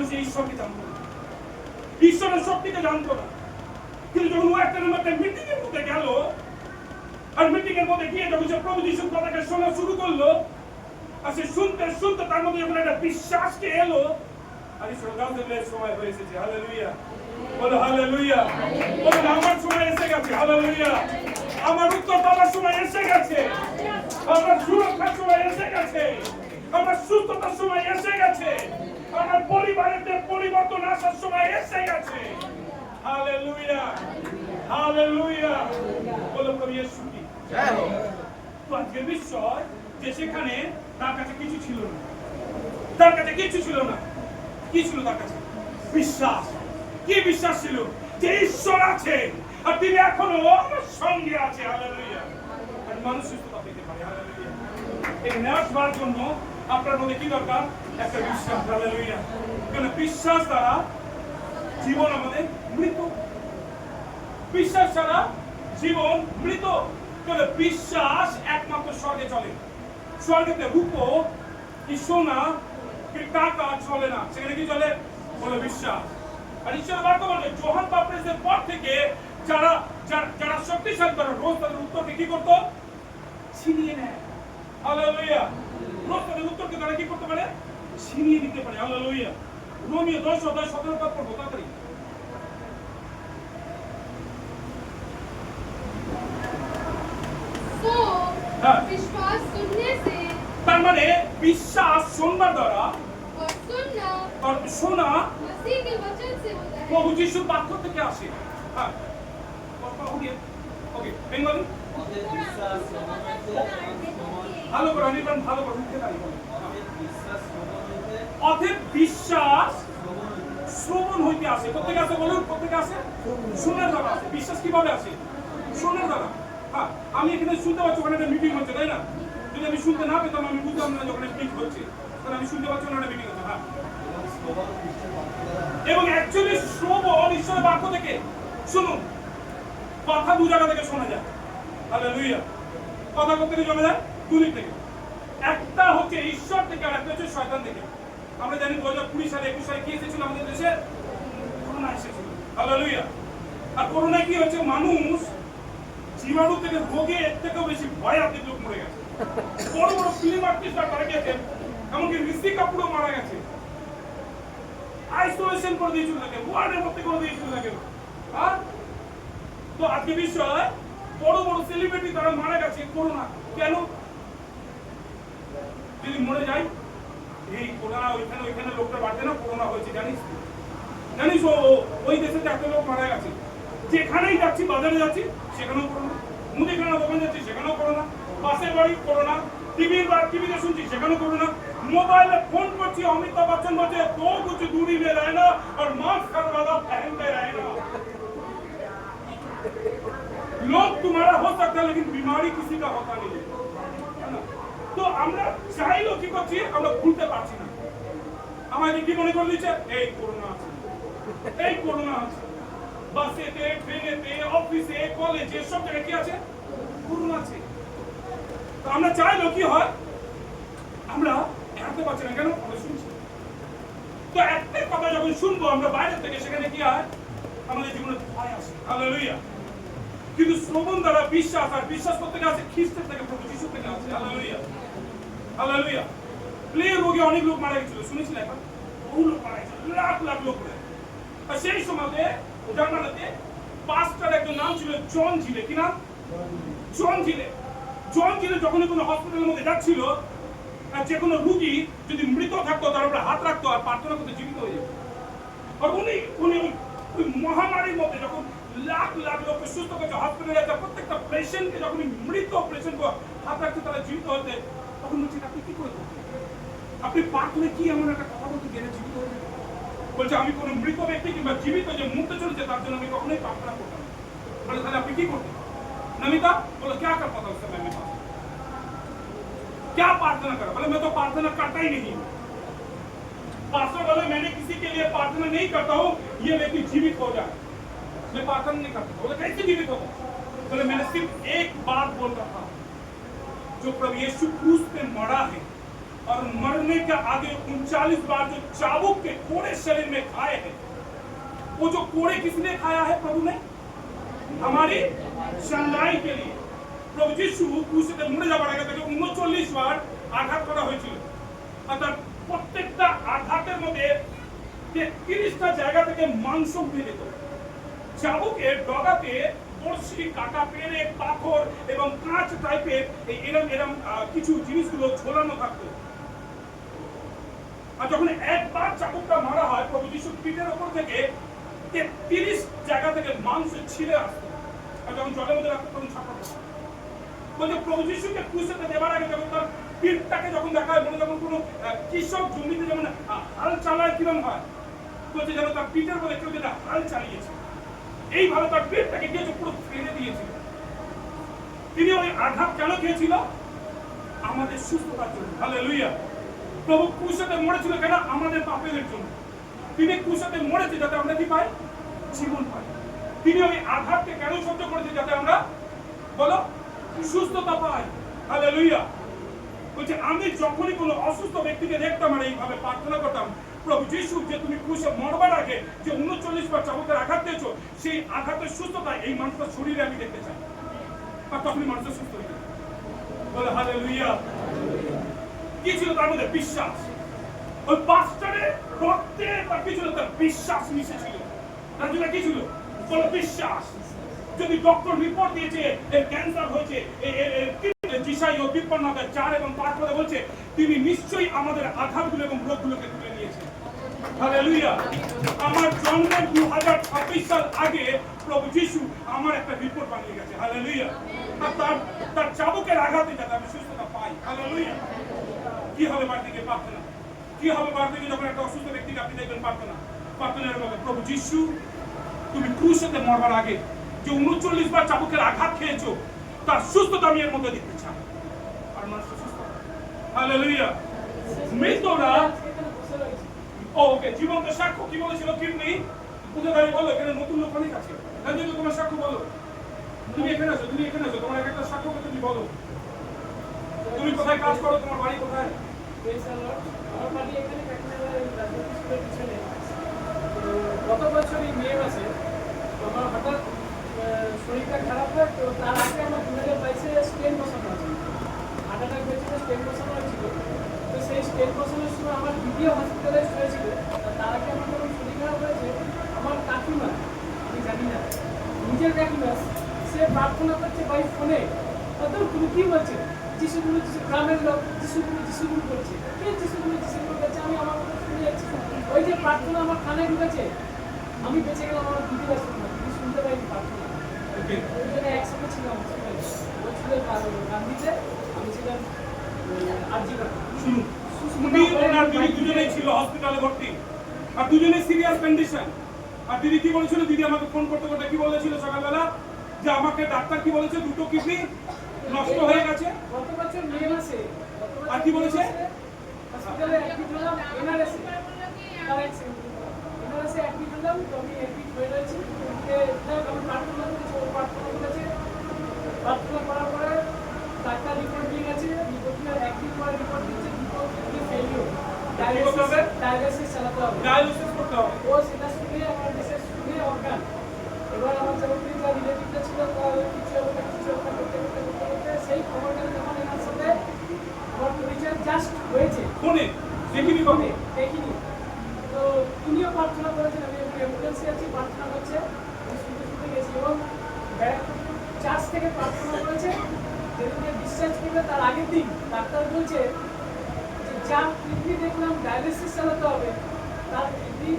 সে ঈশ্বরকে জানতো না, ঈশ্বরের শক্তিকে জানতো না। কিন্তু যখন ও একটা মিটিং এর মধ্যে গেল, আর মিটিং এর মধ্যে গিয়ে যখন সে প্রভু যিশুর কথাকে শোনা শুরু করলো, আর সে শুনতে শুনতে তার মধ্যে যখন একটা বিশ্বাসকে এলো, আর ঈশ্বর গাছের সময় হয়ে এসেছে। হালেলুয়া। বলো হালেলুয়া। বলো আমার সময় এসে গেছে। হালেলুয়া। আমার উত্তর পাওয়ার সময় এসে গেছে, আমার সুরক্ষার সময় এসে গেছে, আমার সুস্থতার সময় এসে গেছে, আমার পরিবারের পরিবর্তন আসার সময় এসে গেছে। হালেলুয়া। হালেলুয়া। বলো প্রভু ইয়েশু কি জয় হোক। তো আজকের বিষয় যে সেখানে তার কাছে কিছু ছিল না, তার কাছে কিছু ছিল না। কি ছিল তার কাছে? বিশ্বাস। কি বিশ্বাস ছিল? যে ঈশ্বর আছে আর তিনি এখনো আমার সঙ্গে আছে। হালেলুয়া। আর মানুষ সুস্থতা পেতে পারে। হালেলুয়া। এই নেওয়ার জন্য আপনার মধ্যে কি দরকার? একটা বিশ্বাস। হালেলুয়া। কারণ বিশ্বাস দ্বারা জীবন আমাদের মৃত, বিশ্বাস ছাড়া জীবন মৃত। কারণ বিশ্বাস একমাত্র স্বর্গে চলে। স্বর্গেতে রূপো কি সোনা কি টাকা চলে না, সেখানে কি চলে? বলে বিশ্বাস। আর ঈশ্বরের বাক্য বলে যোহান বাপ্তিস্মের পর থেকে যারা যারা শক্তিশালী তারা রোজ তাদের উত্তরকে কি করতো? ছিনিয়ে নেয়। হালেলুয়া। রোজ তাদের উত্তরকে তারা কি করতে পারে? ছিনিয়ে নিতে পারে। হালেলুয়া। রোমীয় 10:17 পদ পড়বো তাড়াতাড়ি। तो हाँ। विश्वास सुनने से তার মানে বিশ্বাস শোনবার দ্বারা, और सुनना আর শোনা मसीह के वचन से होता है। প্রভু যিশুর বাক্য থেকে আসে। হ্যাঁ, ওকে বেঙ্গলি অতএব বিশ্বাস শ্রবণ হইতে ভালো করে অনির্বাণ ভালো করে উঠে দাঁড়িয়ে বলো। অতএব বিশ্বাস শ্রবণ হইতে অতএব বিশ্বাস শ্রবণ হইতে শ্রবণ হইতে আসে। কোথেকে আসে বলুন? কোথেকে আসে? শোনার দ্বারা আসে। বিশ্বাস কিভাবে আসে? শোনার দ্বারা। হ্যাঁ, আমি এখানে শুনতে পাচ্ছি ওখানে একটা মিটিং হচ্ছে, তাই না? যদি আমি শুনতে না পেতাম আমি বুঝতাম না যখন মিটিং হচ্ছে, কারণ আমি শুনতে পাচ্ছি ওখানে মিটিং হচ্ছে। হ্যাঁ, শ্রবণ ঈশ্বরের বাক্য দ্বারা এবং অ্যাকচুয়ালি শ্রবণ ঈশ্বরের বাক্য থেকে। শুনুন, কথা দু জায়গা থেকে শোনা যায়। হালেলুয়া। কথা কোথা থেকে শোনা যায়? দুই থেকে। একটা হচ্ছে ঈশ্বর থেকে আর একটা হচ্ছে শয়তান থেকে। আমরা জানি 2020 সালে 21 সালে কি এসেছিল আমাদের দেশে? করোনা এসেছিল। হালেলুয়া। আর করোনায় কি হচ্ছে? মানুষ জীবাণু থেকে রোগে এর থেকেও বেশি ভয় আপনি লোক মরে গেছে। বড় বড় ফিল্ম আর্টিস্টরা মারা গেছেন, এমনকি ঋষি কাপুরও মারা গেছে। আইসোলেশন করে দিয়েছিল তাকে, ওয়ার্ডের মধ্যে করে দিয়েছিল তাকে। আর তো আজকে বিষয় বড় বড় সেলিব্রিটি তারা মারা গেছে করোনা। কেন? যদি মরে যায় এই করোনা, ওইখানে লোকটা বাড়ছে না, করোনা হয়েছে জানিস? জানিস ওই দেশে এত লোক মারা গেছে। যেখানেই যাচ্ছি, বাজারে যাচ্ছি সেখানেও করোনা, মুদিখানা দোকান যাচ্ছি সেখানেও করোনা, পাশের বাড়ি করোনা, টিভিতে শুনছি সেখানেও করোনা, मोबाइल फोन করছি অমিতাভ বচ্চন বলছে दो कुछ दूरी में रहना और मास्क हर वाला पहनते रहना। लोग तुम्हारा हो सकता है लेकिन बीमारी किसी का होता नहीं है ना। তো আমরা চাইলেও কি করছি? আমরা ভুলতে পারছি না। আমাকে কি মনে করে দিচ্ছে? এই করোনা আছে, এই করোনা আছে। বাসেতে, ট্রেনেতে, অফিসে, কলেজে সব জায়গায় কি আছে? করোনা আছে। তো আমরা চাইলেও কি হয়? আমরা এড়াতে পারছি না। কেন? আমরা শুনছি। তো একটা কথা যখন শুনবো আমরা বাইরে থেকে, সেখানে কি হয়? আমাদের জীবনে ভয় আসে। হালেলুয়া। কিন্তু শ্রবণ দ্বারা বিশ্বাস, আর বিশ্বাস করতে গেলে আছে খ্রিস্টের থেকে, প্রভু যিশু থেকে আছে। Hallelujah, hallelujah. প্লেগ রোগে অনেক লোক মারা গেছিল, শুনেছিলেন? এখন বহু লোক মারা গেছিল, লাখ লাখ লোক। আর সেই সময়তে জার্মানিতে পাস্টার একজন নাম ছিল জন জিলে। কি নাম? জন জিলে। জন জিলে যখন কোনো হসপিটালের মধ্যে যাচ্ছিল, আর যে কোনো রুগী যদি মৃত থাকতো তার উপরে হাত রাখতো আর প্রার্থনা করতে জীবিত হয়ে যেত। আর উনি ওই মহামারীর মধ্যে যখন লাখ লাখ লোককে সুস্থ করছে, হসপিটালে যাচ্ছে, প্রত্যেকটা পেশেন্টকে যখন মৃত পেশেন্টকে হাত রাখছে তারা জীবিত হতে, তখন বলছে আপনি কি করে করতেন? আপনি প্রার্থনা কি এমন একটা কথা বলতে গেলে জীবিত হয়ে যেত? বলছে আমি কোনো মৃত ব্যক্তি কিংবা জীবিত যে মুক্ত চলেছে তার জন্য আমি কখনোই প্রার্থনা করতাম না। বলে তাহলে আপনি কি করতেন? नमिता बोलो क्या कर पाता उस समय में? क्या प्रार्थना करा? बोले मैं तो प्रार्थना करता ही नहीं। पास्टर बोले मैंने किसी के लिए प्रार्थना नहीं करता हूँ, ये व्यक्ति जीवित हो जाए, मैं प्रार्थना नहीं करता। बोले कैसे जीवित होगा? बोले मैंने सिर्फ एक बात बोलता था, जो प्रभु यीशु क्रूस पे मरा है और मरने के आगे 39 बार जो चाबुक के कोड़े शरीर में खाए हैं, वो जो कोड़े किसने खाया है? प्रभु ने, हमारी चंगाई के लिए। প্রভু যিশু ক্রুশে মরে যাওয়ার আগে তাকে 39 বার আঘাত করা হয়েছিল। আর তার প্রত্যেকটা আঘাতের মধ্যে 33টা জায়গা থেকে মাংস উঠে যেত। চাবুকের ডগাতে বড়শি, কাটা, পেরে, পাথর এবং কাঁচ টাইপের এরম কিছু জিনিসগুলো ঝোলানো থাকতো। আর যখন একবার চাবুকটা মারা হয়, প্রভু যিশুর পিঠের ওপর থেকে 33 জায়গা থেকে মাংস ছিঁড়ে আসতো। আর যখন জলের মধ্যে রাখতো তখন ছাপা পড়তো। বলছে প্রভু যিশুকে ক্রুশে দেওয়ার আগে যখন তার পিঠটাকে যখন দেখা হয়, মনে যখন কোনো কৃষক জমিতে যেমন হাল চালায় কিরম হয়, বলছে যেন তার পিঠের মধ্যে কেউ যেটা হাল চালিয়েছে, এইভাবে তার পিঠটাকে গিয়ে পুরো ফেলে দিয়েছিল। তিনি ওই আঘাত কেন খেয়েছিল? আমাদের সুস্থতার জন্য। হালেলুয়া। প্রভু ক্রুশে মরেছিল কেন? আমাদের পাপের জন্য। তিনি ক্রুশে মরেছে যাতে আমরা কি পাই? জীবন পাই। তিনি ওই আঘাতকে কেন সহ্য করেছে? যাতে আমরা বলো সুস্থতা পাই। হালেলুয়া। বলছে আমি যখনই কোনো অসুস্থ ব্যক্তিকে দেখতাম আর এইভাবে প্রার্থনা করতাম, প্রভু যিশু যে তুমি ক্রুশে মরবার আগে যে 39 বার চাবুকের আঘাত দিয়েছো, সেই আঘাতের সুস্থতা এই মানুষটার শরীরে আমি দেখতে চাই। আর তখনই মানুষের সুস্থ হয়ে যাবে। বলে হালেলুয়া। কি ছিল তার মধ্যে? বিশ্বাস। ওই পাস্টারের রক্তে তার কি ছিল? তার বিশ্বাস মিশেছিল। তার জন্য কি ছিল? বলে বিশ্বাস। যদি ডক্টর রিপোর্ট দিয়েছে এর ক্যান্সার হয়েছে, যিশাই 53:4 এবং 5 পদে বলছে তিনি নিশ্চয়ই আমাদের আঘাতগুলো এবং রোগগুলোকে তুলে নিয়েছেন। হালেলুয়া। আমার জন্মের 2026 সাল আগে প্রভু যিশু আমার একটা রিপোর্ট বানিয়ে গেছে। হালেলুয়া। আর তার চাবুকের আঘাতে যাতে আমি সুস্থতা পাই। হালেলুয়া। কি হবে বাড়ি থেকে? প্রার্থনা। কি হবে বাড়ি থেকে যখন একটা অসুস্থ ব্যক্তিকে আপনি দেখবেন? প্রার্থনা। প্রার্থনার মধ্যে প্রভু যিশু তুমি ক্রুশে মরবার আগে যে 39 বার চাবুকের আঘাত খেয়েছো, তার সুস্থতা আমি এর মধ্যে দেখতে চাই। আর মানুষ সুস্থ। হালেলুয়া। মৃতরা ওকে, জীবন্ত সাক্ষ্য কি বলেছিল কিডনি? কোথায় দাঁড়িয়ে বলো, এখানে নতুন লোক অনেক আছে। তাই জন্য তোমার সাক্ষ্য বলো। তুমি এখানে আসো, তোমার একটা সাক্ষ্য তুমি বলো। তুমি কোথায় কাজ করো, তোমার বাড়ি কোথায়? আমার বাড়ি এখানে কাকিনাড়ায় রাজনীতি স্কুলের পিছনে। তো গত বছরই মে মাসে আমার হঠাৎ শরীরটা খারাপ হয়। তো তার আগে আমার 2022-এ স্টেন বসানো আছে, হার্ট অ্যাটাক হয়েছিল, স্টেন বসানো হয়েছিল। তো সেই স্টেন বসানোর সময় আমার দ্বিতীয় হসপিটালাইজ হয়েছিল। তার আগে আমার যখন শরীর খারাপ হয়েছে, আমার কাকিমা, আমি জানি না, নিজের কাকিমা, সে প্রার্থনা করছে বাই ফোনে। তখন তুমি কি বলছে? যিশুগুলো যিশু, গ্রামের লোক যিশুগুলো করছে। কে যিশুগুলো করছে? আমি আমার কথা শুনে যাচ্ছি। ওই যে প্রার্থনা আমার কানে ঢুকেছে, আমি বেঁচে গেলাম। আমার দিদিরা শুনতে পাইনি প্রার্থনা। ওই জন্য একসঙ্গে ছিলাম। ও ছিল গান্ধীতে, আমি ছিলাম আরজি ঘাটে। তুমি ওনার দিদি দুজনেই ছিল হসপিটালে ভর্তি, আর দুজনেই সিরিয়াস কন্ডিশন। আর দিদি কি বলেছিল? দিদি আমাকে ফোন করতে করতে কি বলেছিল সকালবেলা? যে আমাকে ডাক্তার কি বলেছে, দুটো কিডনি নষ্ট হয়ে গেছে। গত বছর মে মাসে আর কি বলেছে? হসপিটালে অ্যাডমিট হলাম, এনআরএসে। এনআরএসে অ্যাডমিট হলাম। তো আমি অ্যাডমিট হয়ে রয়েছি। আমি প্রার্থনা করেছি, ও প্রার্থনা করেছে। প্রার্থনা করার পরে ডাক্তার রিপোর্ট দিয়ে গেছে। রিপোর্ট দিয়ে একদিন পরে রিপোর্ট দিচ্ছে ফেলিওর, ডায়ালিসিস চালাতে হবে, ডায়ালিসিস করতে হবে। ও সেটা শুনে আমার দেশের শুনে অজ্ঞান। এবার আমার যখন রিলেটিভটা ছিল, কিছু একটা করতে সেই খবরটা যখন এনার সাথে আমার পরিচয় জাস্ট হয়েছে ফোনে দেখিনি কবে? দেখিনি। তো তিনিও প্রার্থনা করেছেন, আমি অ্যাম্বুলেন্সে আছি, প্রার্থনা করছে, আমি শুনতে গেছি। এবং চার্চ থেকে প্রার্থনা করেছে। যেদিনকে ডিসচার্জ করবে তার আগের দিন ডাক্তার বলছে যে যা কিডনি দেখলাম ডায়ালিসিস চালাতে হবে, তার কিডনি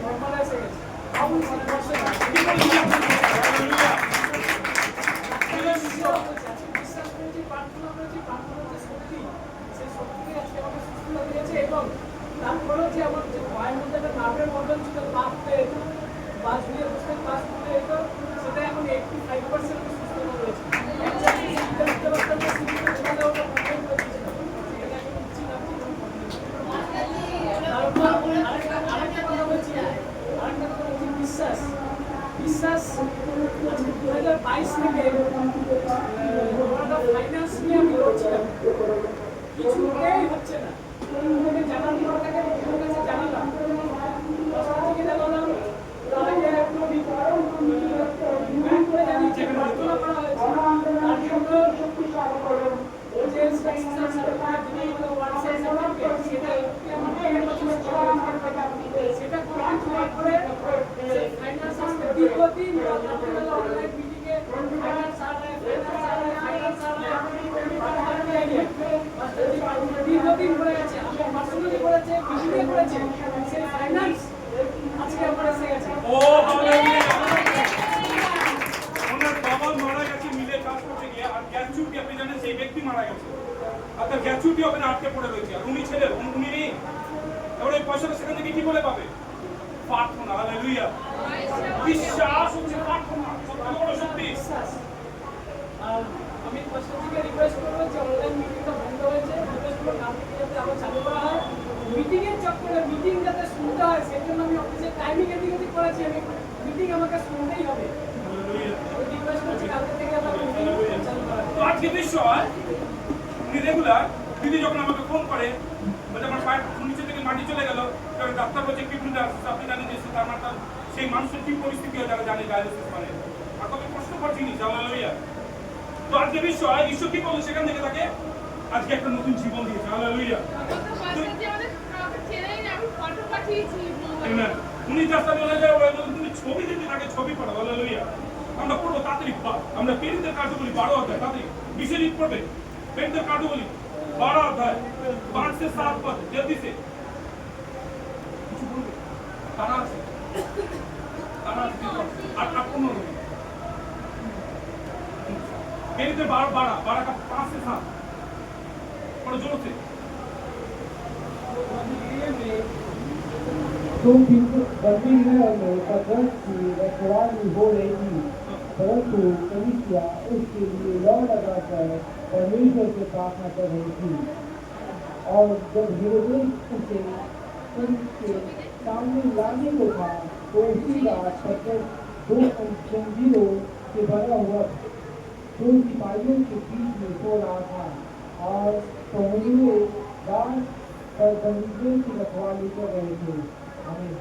নর্মাল এসে গেছে। বিশ্বাস করেছি, প্রার্থনা করেছি, প্রার্থনা যে শক্তি, সেই শক্তিকে আজকে আমাকে সুস্থতা দিয়েছে। এবং তারপরেও যে আমার যে পায়ের মধ্যে একটা নার্ভের মডেল ছিল, বাস দিয়ে বসতে পাস করতে যেত, সেটা এখন 85% সুস্থতা রয়েছে। আরেকটা কথা বলছি, বিশ্বাস 2022 থেকে ফাইন্যান্স নিয়ে আমি লড়ছিলাম, কিছুতেই হচ্ছে না। ওনাকে জানানোর আগে ওনার কাছে জানালাম, থেকে জানালাম, তার আগে ব্যাংক করে জানিয়েছে, প্রার্থনা করা হয়েছে। তার জন্য যে সাকসেস সার্টিফিকেট হোয়াটসঅ্যাপ সার্টিফিকেট, সেটা আমার সেটা কমপ্লিট হওয়ার পরে ফাইন্যান্স আসতে দীর্ঘদিন অনলাইন মিটিংয়ে ফাইন্যান্স আর দীর্ঘদিন করে গেছে। আমি পার্সোনালি করেছে, মিটিংয়ে করেছে, সেই ফাইন্যান্স আজকে আমার এসে গেছে। ও হালেলুয়া! ওনার বাবা মারা গেছে মিলে কাজ করতে গিয়ে, আর গ্যাচুটি আপনি জানেন সেই ব্যক্তি মারা গেছে, আর তার গ্যাচুটি ওখানে আটকে পড়ে রয়েছে। আর উনি ছেলে, উনি নেই। এবার ওই পয়সাটা সেখান থেকে কি করে পাবে? প্রার্থনা। হালেলুয়া! বিশ্বাস হচ্ছে প্রার্থনা, সবচেয়ে বড় শক্তি। আর আমি প্রশাসনকে রিকোয়েস্ট করবো যে অনলাইন মিটিংটা বন্ধ হয়েছে, মিটিংগুলো না থেকে যাতে আবার চালু করা হয়। মিটিংয়ের চক্করে মিটিং যাতে শুনতে হয়, সেই জন্য আমি অফিসের টাইমিং এদিক ওদিক করেছি। আমি মিটিং আমাকে শুনতেই হবে। রিকোয়েস্ট করছি কালকে থেকে আবার মিটিং চালু করা। তো আজকে বিষয় উনি রেগুলার দিদি যখন আমাকে ফোন করে, বলে আমার পায়ের নিচে থেকে মাটি চলে গেল, কারণ ডাক্তার বলছে কিডনিটা আপনি জানেন যে তার মাথা, সেই মানুষের কি পরিস্থিতি হয় যারা জানে ডায়ালিসিস মানে, আর কত কষ্টকর জিনিস। হালেলুয়া! তো আজকে বিষয় ঈশ্বর কি বলে সেখান থেকে তাকে আজকে একটা নতুন জীবন দিয়েছে। হালেলুয়া! উনি জাস্ট বলে যে তুমি ছবি দিতে তাকে ছবি পড়ো। হালেলুয়া! আমরা পড়বো তাড়াতাড়ি, আমরা পেরিতের কার্যগুলি 12 অধ্যায় তাড়াতাড়ি বিশেষ পড়বে। পেরিতের কার্যগুলি 12 অধ্যায় 5 से 7 पद जल्दी से কিছু বলবে? তারা আছে, আর কোন পেরিতে 12 का 5 से 7 पढ़ो जोर से। तुम बिल्कुल बंदी में पदर्थ की रखवाली हो रही थी, परंतु कलीसिया उसके लिए लौ लगाकर परमेश्वर से प्रार्थना कर रही थी। और जब हेरोदेस उसे के सामने लाने को था तो उसी रात पत्थर दो जंजीरों से भरा हुआ दो सिपाहियों के बीच में सो रहा था और टहलुए रात पर बंदूकों की रखवाली कर रहे थे। आमीन।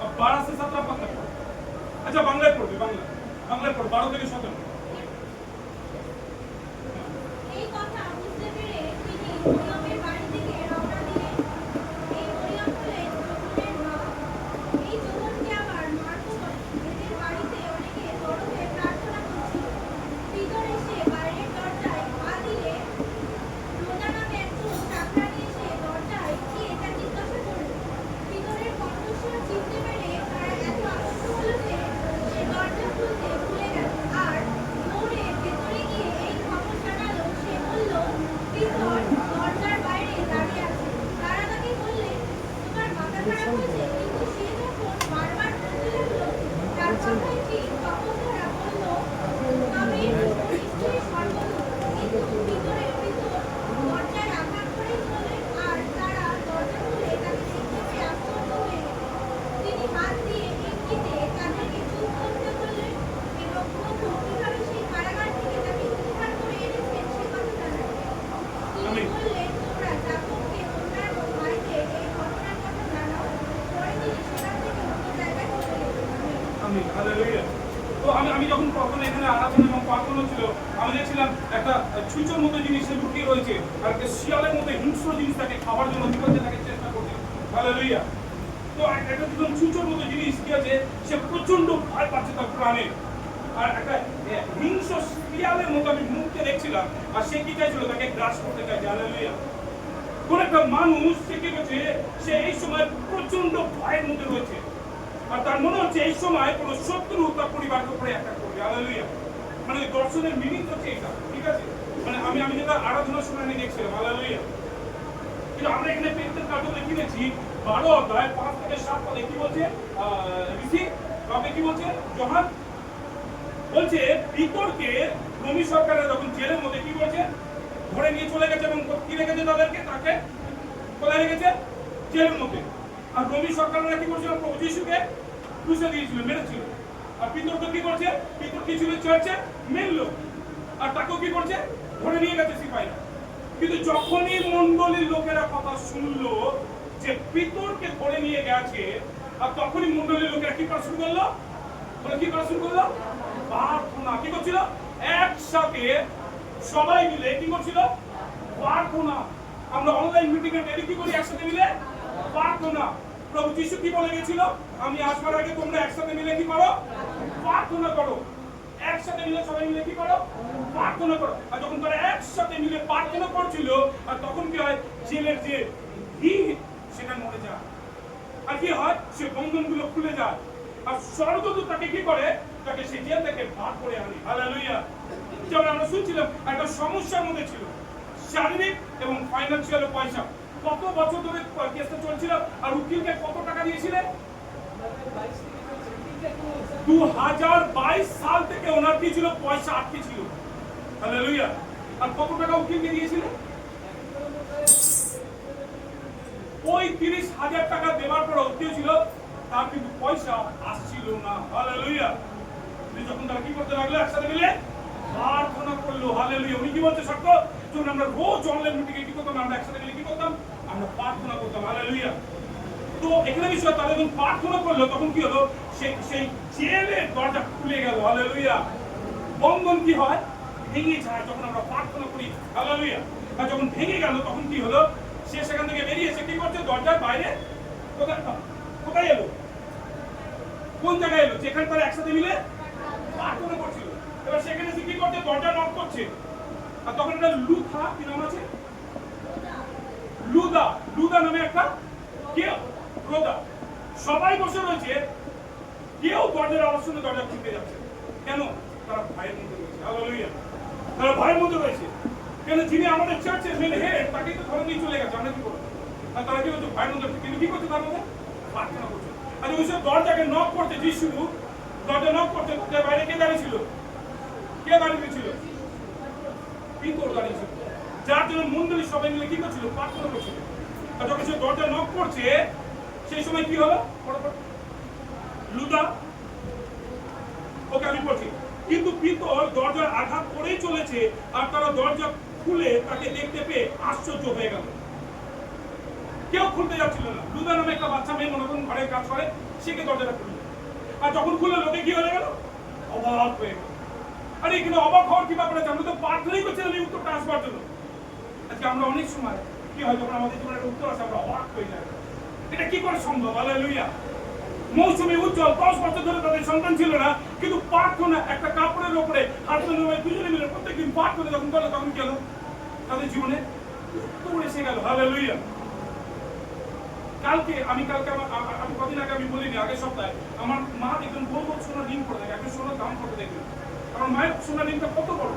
अब 12 से 17 पद तक पढ़ो। अच्छा बांग्लाয় পড়বে বাংলায় পড়ো 12 থেকে 17। এই কথা বুঝতে পেরে তিনি মরিয়মের বাড়ি থেকে রওনা দিলেন। এই মরিয়ম হলেন যোহনের মা। এই যোহনকে আবার মার্কো বলে। এদের বাড়িতে অনেকে জড়ো হয়ে প্রার্থনা করছিল। ভিতরে এসে বাইরের দরজায় পা দিলে রোজা নামে একজন চাকরানি এসে দরজায় কি এটা জিজ্ঞাসা করল। ভিতরের কণ্ঠস্বর চিনতে পেরে তারা এত আনন্দ হলো যে সে দরজা খুলতে ভুলে গেল। আর দৌড়ে ভেতরে গিয়ে এই খবর জানালো। সে বলল, ভিতর দরজার বাইরে দাঁড়িয়ে আছে। তারা তাকে বললেন, তোমার মাথা খারাপ হয়েছে? কিন্তু সে যখন বারবার বলতে লাগলো তার কথাই ঠিক, তখন তারা বলল, তবে নিশ্চয়ই সর্বদূত। কিন্তু ভিতর দরজায় আঘাত করেই চললেন। আর তারা দরজা খুলে তাকে দেখতে পেয়ে আশ্চর্য হয়ে গেল। তিনি হাত দিয়ে ইঙ্গিতে তাদেরকে চুপ করতে বললেন এবং প্রভু কিভাবে সেই কারাগার থেকে তাকে উদ্ধার করে এনেছেন সে কথা জানালেন। তিনি বললেন, তোমরা যাকবকে অন্যান্য ভাইদের এই ঘটনার কথা জানাও। পরে তিনি সেখান থেকে অন্য জায়গায় চলে গেলেন। আমিন হালেলুয়া। তো আমি যখন প্রথমে এখানে আরাধনা এবং প্রার্থনা ছিল আমি দেখছিলাম একটা ছুঁচোর মতো জিনিস লুকিয়ে রয়েছে আর একটা শিয়ালের মতো হিংস্র জিনিস তাকে খাবার জন্য বিপদে তাকে চেষ্টা করছে। হালেলুয়া। তো একটা যখন ছুঁচোর মতো জিনিস কি আছে সে প্রচন্ড ভয় পাচ্ছে তার প্রাণে। আর একটা হিংস্র শিয়ালের মতো আমি মুখকে দেখছিলাম আর সে কি চাইছিল তাকে গ্রাস করতে চাইছে। হালেলুয়া। কোন একটা মানুষ সে কি করছে সে এই সময় প্রচন্ড ভয়ের মধ্যে রয়েছে আর তার মনে হচ্ছে এই সময় কোন শত্রু তার পরিবারকে উপরে অ্যাটাক করবে। হালেলুয়া। মানে দর্শনের মিনিং হচ্ছে এটা, ঠিক আছে? মানে আমি যেটা আরাধনার সময় আমি দেখছিলাম। হালেলুয়া। কিন্তু আমরা এখানে পেন্টের কার্টুনে কিনেছি 12 অধ্যায় 5 থেকে 7 পদে কি বলছে? ঋষি তবে কি বলছে? যোহান বলছে পিতরকে রোমি সরকারের যখন জেলের মধ্যে কি বলছে ধরে নিয়ে চলে গেছে এবং কি রেখেছে তাদেরকে তাকে কোথায় রেখেছে? জেলের মধ্যে। আর রোমি সরকাররা কি করছিল? প্রভু যিশুকে ক্রুশে দিয়েছিল, মেরেছিল। আর পিতরকে কি করছে? পিতর কি ছিল চার্চে মেন লোক আর তাকেও কি করছে? ধরে নিয়ে গেছে সিপাহীরা। কিন্তু যখনই মণ্ডলীর লোকেরা কথা শুনলো যে পিতরকে ধরে নিয়ে গেছে আর তখনই মণ্ডলীর লোকেরা কি করা শুরু করলো? বলে কি করা শুরু করলো? প্রার্থনা। কি করছিল? একসাথে সবাই মিলে কি করছিল? প্রার্থনা। আমরা অনলাইন মিটিং এ ডেলি কি করি? একসাথে মিলে প্রার্থনা। প্রভু যিশু কি বলে গেছিল? আমি আসবার আগে তোমরা একসাথে মিলে কি করো? প্রার্থনা করো। একসাথে মিলে সবাই মিলে কি করো? প্রার্থনা করো। আর যখন তারা একসাথে মিলে প্রার্থনা করছিল আর তখন কি হয়? জেলের যে ভিড় সেটা নড়ে যায় আর কি হয়? সে বন্ধনগুলো খুলে যায় আর স্বর্গদূত তাকে কি করে? তাকে সে জেল থেকে বার করে আনে। হালেলুয়া। যেমন আমরা শুনছিলাম একটা সমস্যার মধ্যে ছিল শারীরিক এবং ফাইন্যান্সিয়াল পয়সা। কত বছর ধরে কেসটা চলছিল আর উকিলকে কত টাকা দিয়েছিলেন? 2022 সাল থেকে ওনার কি ছিল? পয়সা আটকে ছিল। হালেলুয়া। আর কত টাকা উকিলকে দিয়েছিলেন? ওই 30,000 টাকা দেওয়ার পর উকিল ছিল তার কিন্তু পয়সা আসছিল না। হালেলুয়া। যখন তারা কি করতে লাগলো? একসাথে মিলে প্রার্থনা করলো। হালেলুয়া। উনি কি বলছে? সত্য যখন আমরা রোজ অনলাইন মিটিং এ কি করতাম? আমরা একসাথে মিলে কি করতাম? আমরা প্রার্থনা করতাম। হালেলুয়া। তো এখানে বিষয় তারা যখন প্রার্থনা করলো তখন কি হলো? সেই জেলের দরজা খুলে গেল। হালেলুয়া। বন্ধন কি হয়? ভেঙে যায় যখন আমরা প্রার্থনা করি। হালেলুয়া। আর যখন ভেঙে গেল তখন কি হলো? সে সেখান থেকে বেরিয়ে এসে কি করছে? দরজার বাইরে কোথায় এলো? কোন জায়গায় এলো? যেখানে তারা একসাথে মিলে প্রার্থনা করছিল। এবার সেখানে সে কি করছে? দরজা নক করছে। আর তখন একটা লুথা কি নাম আছে? লুদা নামে একটা কেউ রোদা সবাই বসে রয়েছে। কেউ দরজার আওয়াজ শুনে দরজা খুলতে যাচ্ছে। কেন? তারা ভয়ের মধ্যে রয়েছে। হালেলুয়া। তারা ভয়ের মধ্যে রয়েছে। কেন? যিনি আমাদের চার্চের মেন হেড তাকে তো ধরে নিয়ে চলে গেছে। আমরা কি করবো? আর তারা কি করছে? ভয়ের মধ্যে। কিন্তু কি করছে? তার মধ্যে প্রার্থনা করছে। আর ওই সব দরজাকে নক করছে। যিশু দরজা নক করছে। দরজার বাইরে কে দাঁড়িয়ে ছিল? কে দাঁড়িয়ে ছিল? পিতর দাঁড়িয়ে ছিল। যার জন্য মণ্ডলী সবাই মিলে কি করছিল? প্রার্থনা করছিল। আর যখন সে দরজা নক করছে সেই সময় কি হলো? লুদা, ওকে আমি বলছি, কিন্তু পিতল দরজার আঘাত করেই চলেছে আর তারা দরজা খুলে তাকে দেখতে পেয়ে আশ্চর্য হয়ে গেল। কেউ খুলতে যাচ্ছিল না। লুদা নামে একটা বাচ্চা মেয়ে মনে করুন ঘরে কাজ করে, সে কে দরজাটা খুললো, আর যখন খুললো লোকে কি হয়ে গেল? অবাক হয়ে গেল। আর এখানে অবাক হওয়ার কি ব্যাপার আছে? আমরা তো প্রার্থনাই করছিলাম এই উত্তরটা আসবার জন্য। আজকে আমরা অনেক সময় কি হয়, যখন আমাদের জীবনে একটা উত্তর আসে আমরা অবাক হয়ে যাই, এটা কি করে সম্ভব? হালেলুয়া। মৌসুমী উজ্জ্বল 10 বছর ধরে তাদের সন্তান ছিল না, কিন্তু প্রার্থনা একটা কাপড়ের উপরে হাজবেন্ড ওয়াইফ দুজনে মিলে প্রত্যেকদিন পাঠ করে যখন করলো তখন কি হলো? তাদের জীবনে উত্তর এসে গেল। হালেলুয়া। কালকে আমি কদিন আগে আমি বলিনি, আগের সপ্তাহে আমার মা একজন বলবো সোনার রিং করে দেখে, একটা সোনার দাম কত দেখবেন। আমার মায়ের সোনার রিংটা কত বড়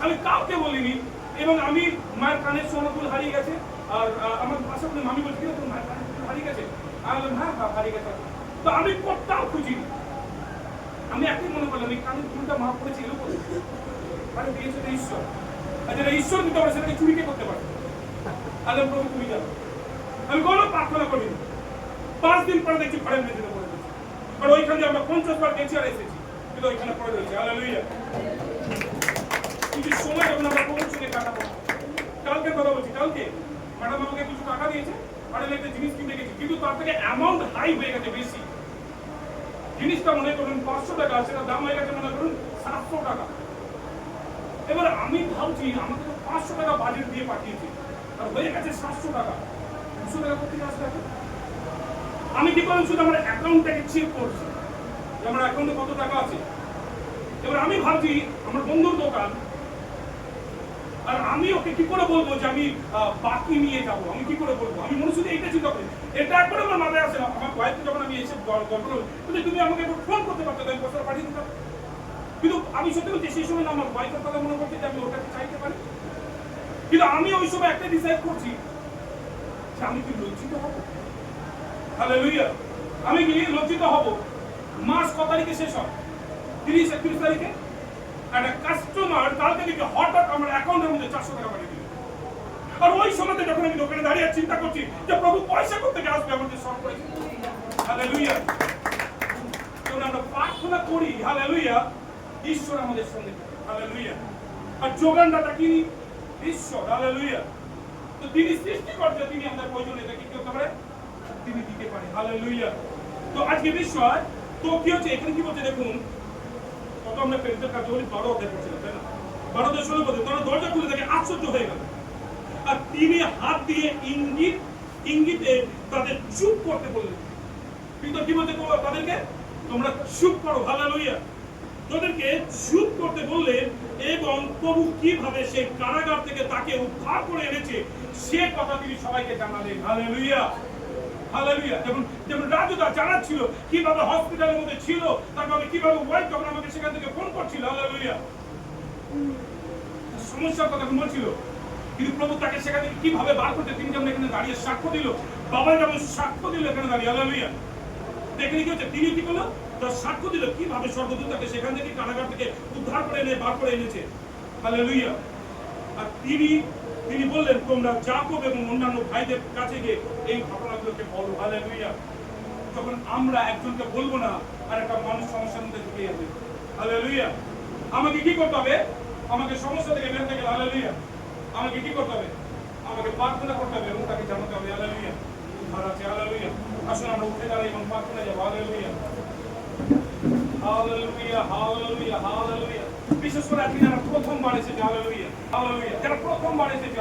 আমি কাউকে বলিনি, এবং আমি মায়ের কানের সোনাগুলো হারিয়ে গেছে। আর আমার পাশে মামি বলছি কি তোর মায়ের কানের দুল হারিয়ে গেছে? আমি বললাম হ্যাঁ হারিয়ে গেছে। তো আমি কোথাও খুঁজিনি, আমি একই মনে করলাম এই কানের দুলটা মা পড়েছে এলো করে, মানে দিয়েছে তো ঈশ্বর। আর যেটা ঈশ্বর দিতে পারে সেটাকে চুরি কে করতে পারে? আল্লাহ প্রভু তুমি জানো। আমি কোনো প্রার্থনা করিনি। 5 দিন পরে দেখছি ঘরের মেঝেতে পড়ে রয়েছে। আর ওইখানে আমরা 50 বার গেছি আর এসেছি, কিন্তু ওইখানে পড়ে রয়েছে। হালেলুয়া। কিছু সময় যখন আমরা প্রভুর সঙ্গে কাটাবো, কালকের কথা বলছি, কালকে ম্যাডাম আমাকে কিছু টাকা দিয়েছে, আর আমি একটা জিনিস কিনতে গেছি, কিন্তু তার থেকে অ্যামাউন্ট হাই হয়ে গেছে, বেশি। জিনিসটা মনে করুন 500 টাকা, সেটা দাম হয়ে গেছে মনে করুন 700 টাকা। এবার আমি ভাবছি আমাকে তো 500 টাকা বাজেট দিয়ে পাঠিয়েছি, আর হয়ে গেছে 700 টাকা। 200 টাকা কোথেকে আসবে? আমি কি করলাম, শুধু আমার অ্যাকাউন্টটাকে চেক করছি যে আমার অ্যাকাউন্টে কত টাকা আছে। এবার আমি ভাবছি আমার বন্ধুর দোকান, আর আমি ওকে কি করে বলবো যে আমি বাকি নিয়ে যাবো? আমি কি করে বলবো? আমি মনে শুধু এইটা চিন্তা করি, এটা একবার আমার মাথায় আসে না। আমার ওয়াইফকে যখন আমি এসে গল্প কিন্তু তুমি আমাকে একবার ফোন করতে পারতো, আমি পয়সা পাঠিয়ে দিতাম। কিন্তু আমি সত্যি বলছি সেই সময় না আমার ওয়াইফের কথা মনে করছি যে আমি ওটাকে চাইতে পারি, কিন্তু আমি ওই সময় একটা ডিসাইড করছি যে আমি কি লজ্জিত হবো? হালেলুয়া। আমি কি লজ্জিত হব? মাস কত তারিখে শেষ হয়? 30-31 তারিখে একটা কাস্টমার কালকে থেকে হঠাৎ আমার অ্যাকাউন্টের মধ্যে 400 টাকা পাঠিয়ে দিল। আর ওই সময়তে যখন আমি দোকানে দাঁড়িয়ে চিন্তা করছি যে প্রভু পয়সা করতে আসবে, আমাদের সব করেছে। হালেলুয়া। যখন আমরা প্রার্থনা করি, হালেলুয়া, ঈশ্বর আমাদের সঙ্গে থাকে। হালেলুয়া। আর যোগানদাতা কি? ঈশ্বর। হালেলুয়া। তো তিনি সৃষ্টিকর্তা, তিনি আমাদের প্রয়োজন এটা কি করতে পারে? তিনি দিতে পারে। হালেলুয়া। তো আজকে বিষয় তো কি হচ্ছে, এখানে কি বলছে দেখুন, কত আমরা প্রেরিতের কাছে বলি 12 অধ্যায় পড়ছিলাম, তাই না? 12-16 পদে তারা দরজা খুলে দেখে আশ্চর্য হয়ে গেল, আর তিনি হাত দিয়ে ইঙ্গিতে তাদের চুপ করতে বললেন। কিন্তু কি বলছে তাদেরকে? তোমরা চুপ করো। হালেলুয়া। তাদেরকে চুপ করতে বললেন, এবং প্রভু কিভাবে সেই কারাগার থেকে তাকে উদ্ধার করে এনেছে সে কথা তিনি সবাইকে জানালেন। হালেলুয়া। হালেলুয়া। যেমন রাজুদা জানাচ্ছিল কিভাবে হসপিটালের মধ্যে ছিল, তারপরে কিভাবে ওয়াইফ যখন আমাকে সেখান থেকে ফোন করছিল, হালেলুয়া, সমস্যার কথা বলছিল, কিন্তু প্রভু তাকে সেখান থেকে কিভাবে বার করতে তিনি যেমন এখানে দাঁড়িয়ে সাক্ষ্য দিল, বাবা যেমন সাক্ষ্য দিল এখানে দাঁড়িয়ে। হালেলুয়া। দেখে কি হচ্ছে, তিনি কি করলো? তার সাক্ষ্য দিল কিভাবে স্বর্গদূত তাকে সেখান থেকে কারাগার থেকে উদ্ধার করে এনে বার করে এনেছে। হালেলুয়া। আর তিনি বললেন তোমরা যাকব এবং অন্যান্য ভাইদের কাছে গিয়ে এই ঘটনাগুলোকে বলো। হালেলুয়া। যখন আমরা একজনকে বলবো না, আর একটা মানুষ সমস্যার মধ্যে ঢুকে যাবে। হালেলুয়া। আমাকে কি করতে হবে? আমাকে সমস্যা থেকে বেরোতে গেলে, হালেলুয়া, আমাকে কি করতে হবে? আমাকে প্রার্থনা করতে হবে এবং তাকে জানাতে হবে। হালেলুয়া। আর আছে। হালেলুয়া। আসুন আমরা উঠে দাঁড়াই এবং প্রার্থনা যাবো। হালেলুয়া। হালেলুয়া। হালেলুয়া। হালেলুয়া। বিশেষ করে আপনি যারা প্রথমবার এসেছে, হালেলুয়া, হালেলুয়া, যারা প্রথমবার এসেছে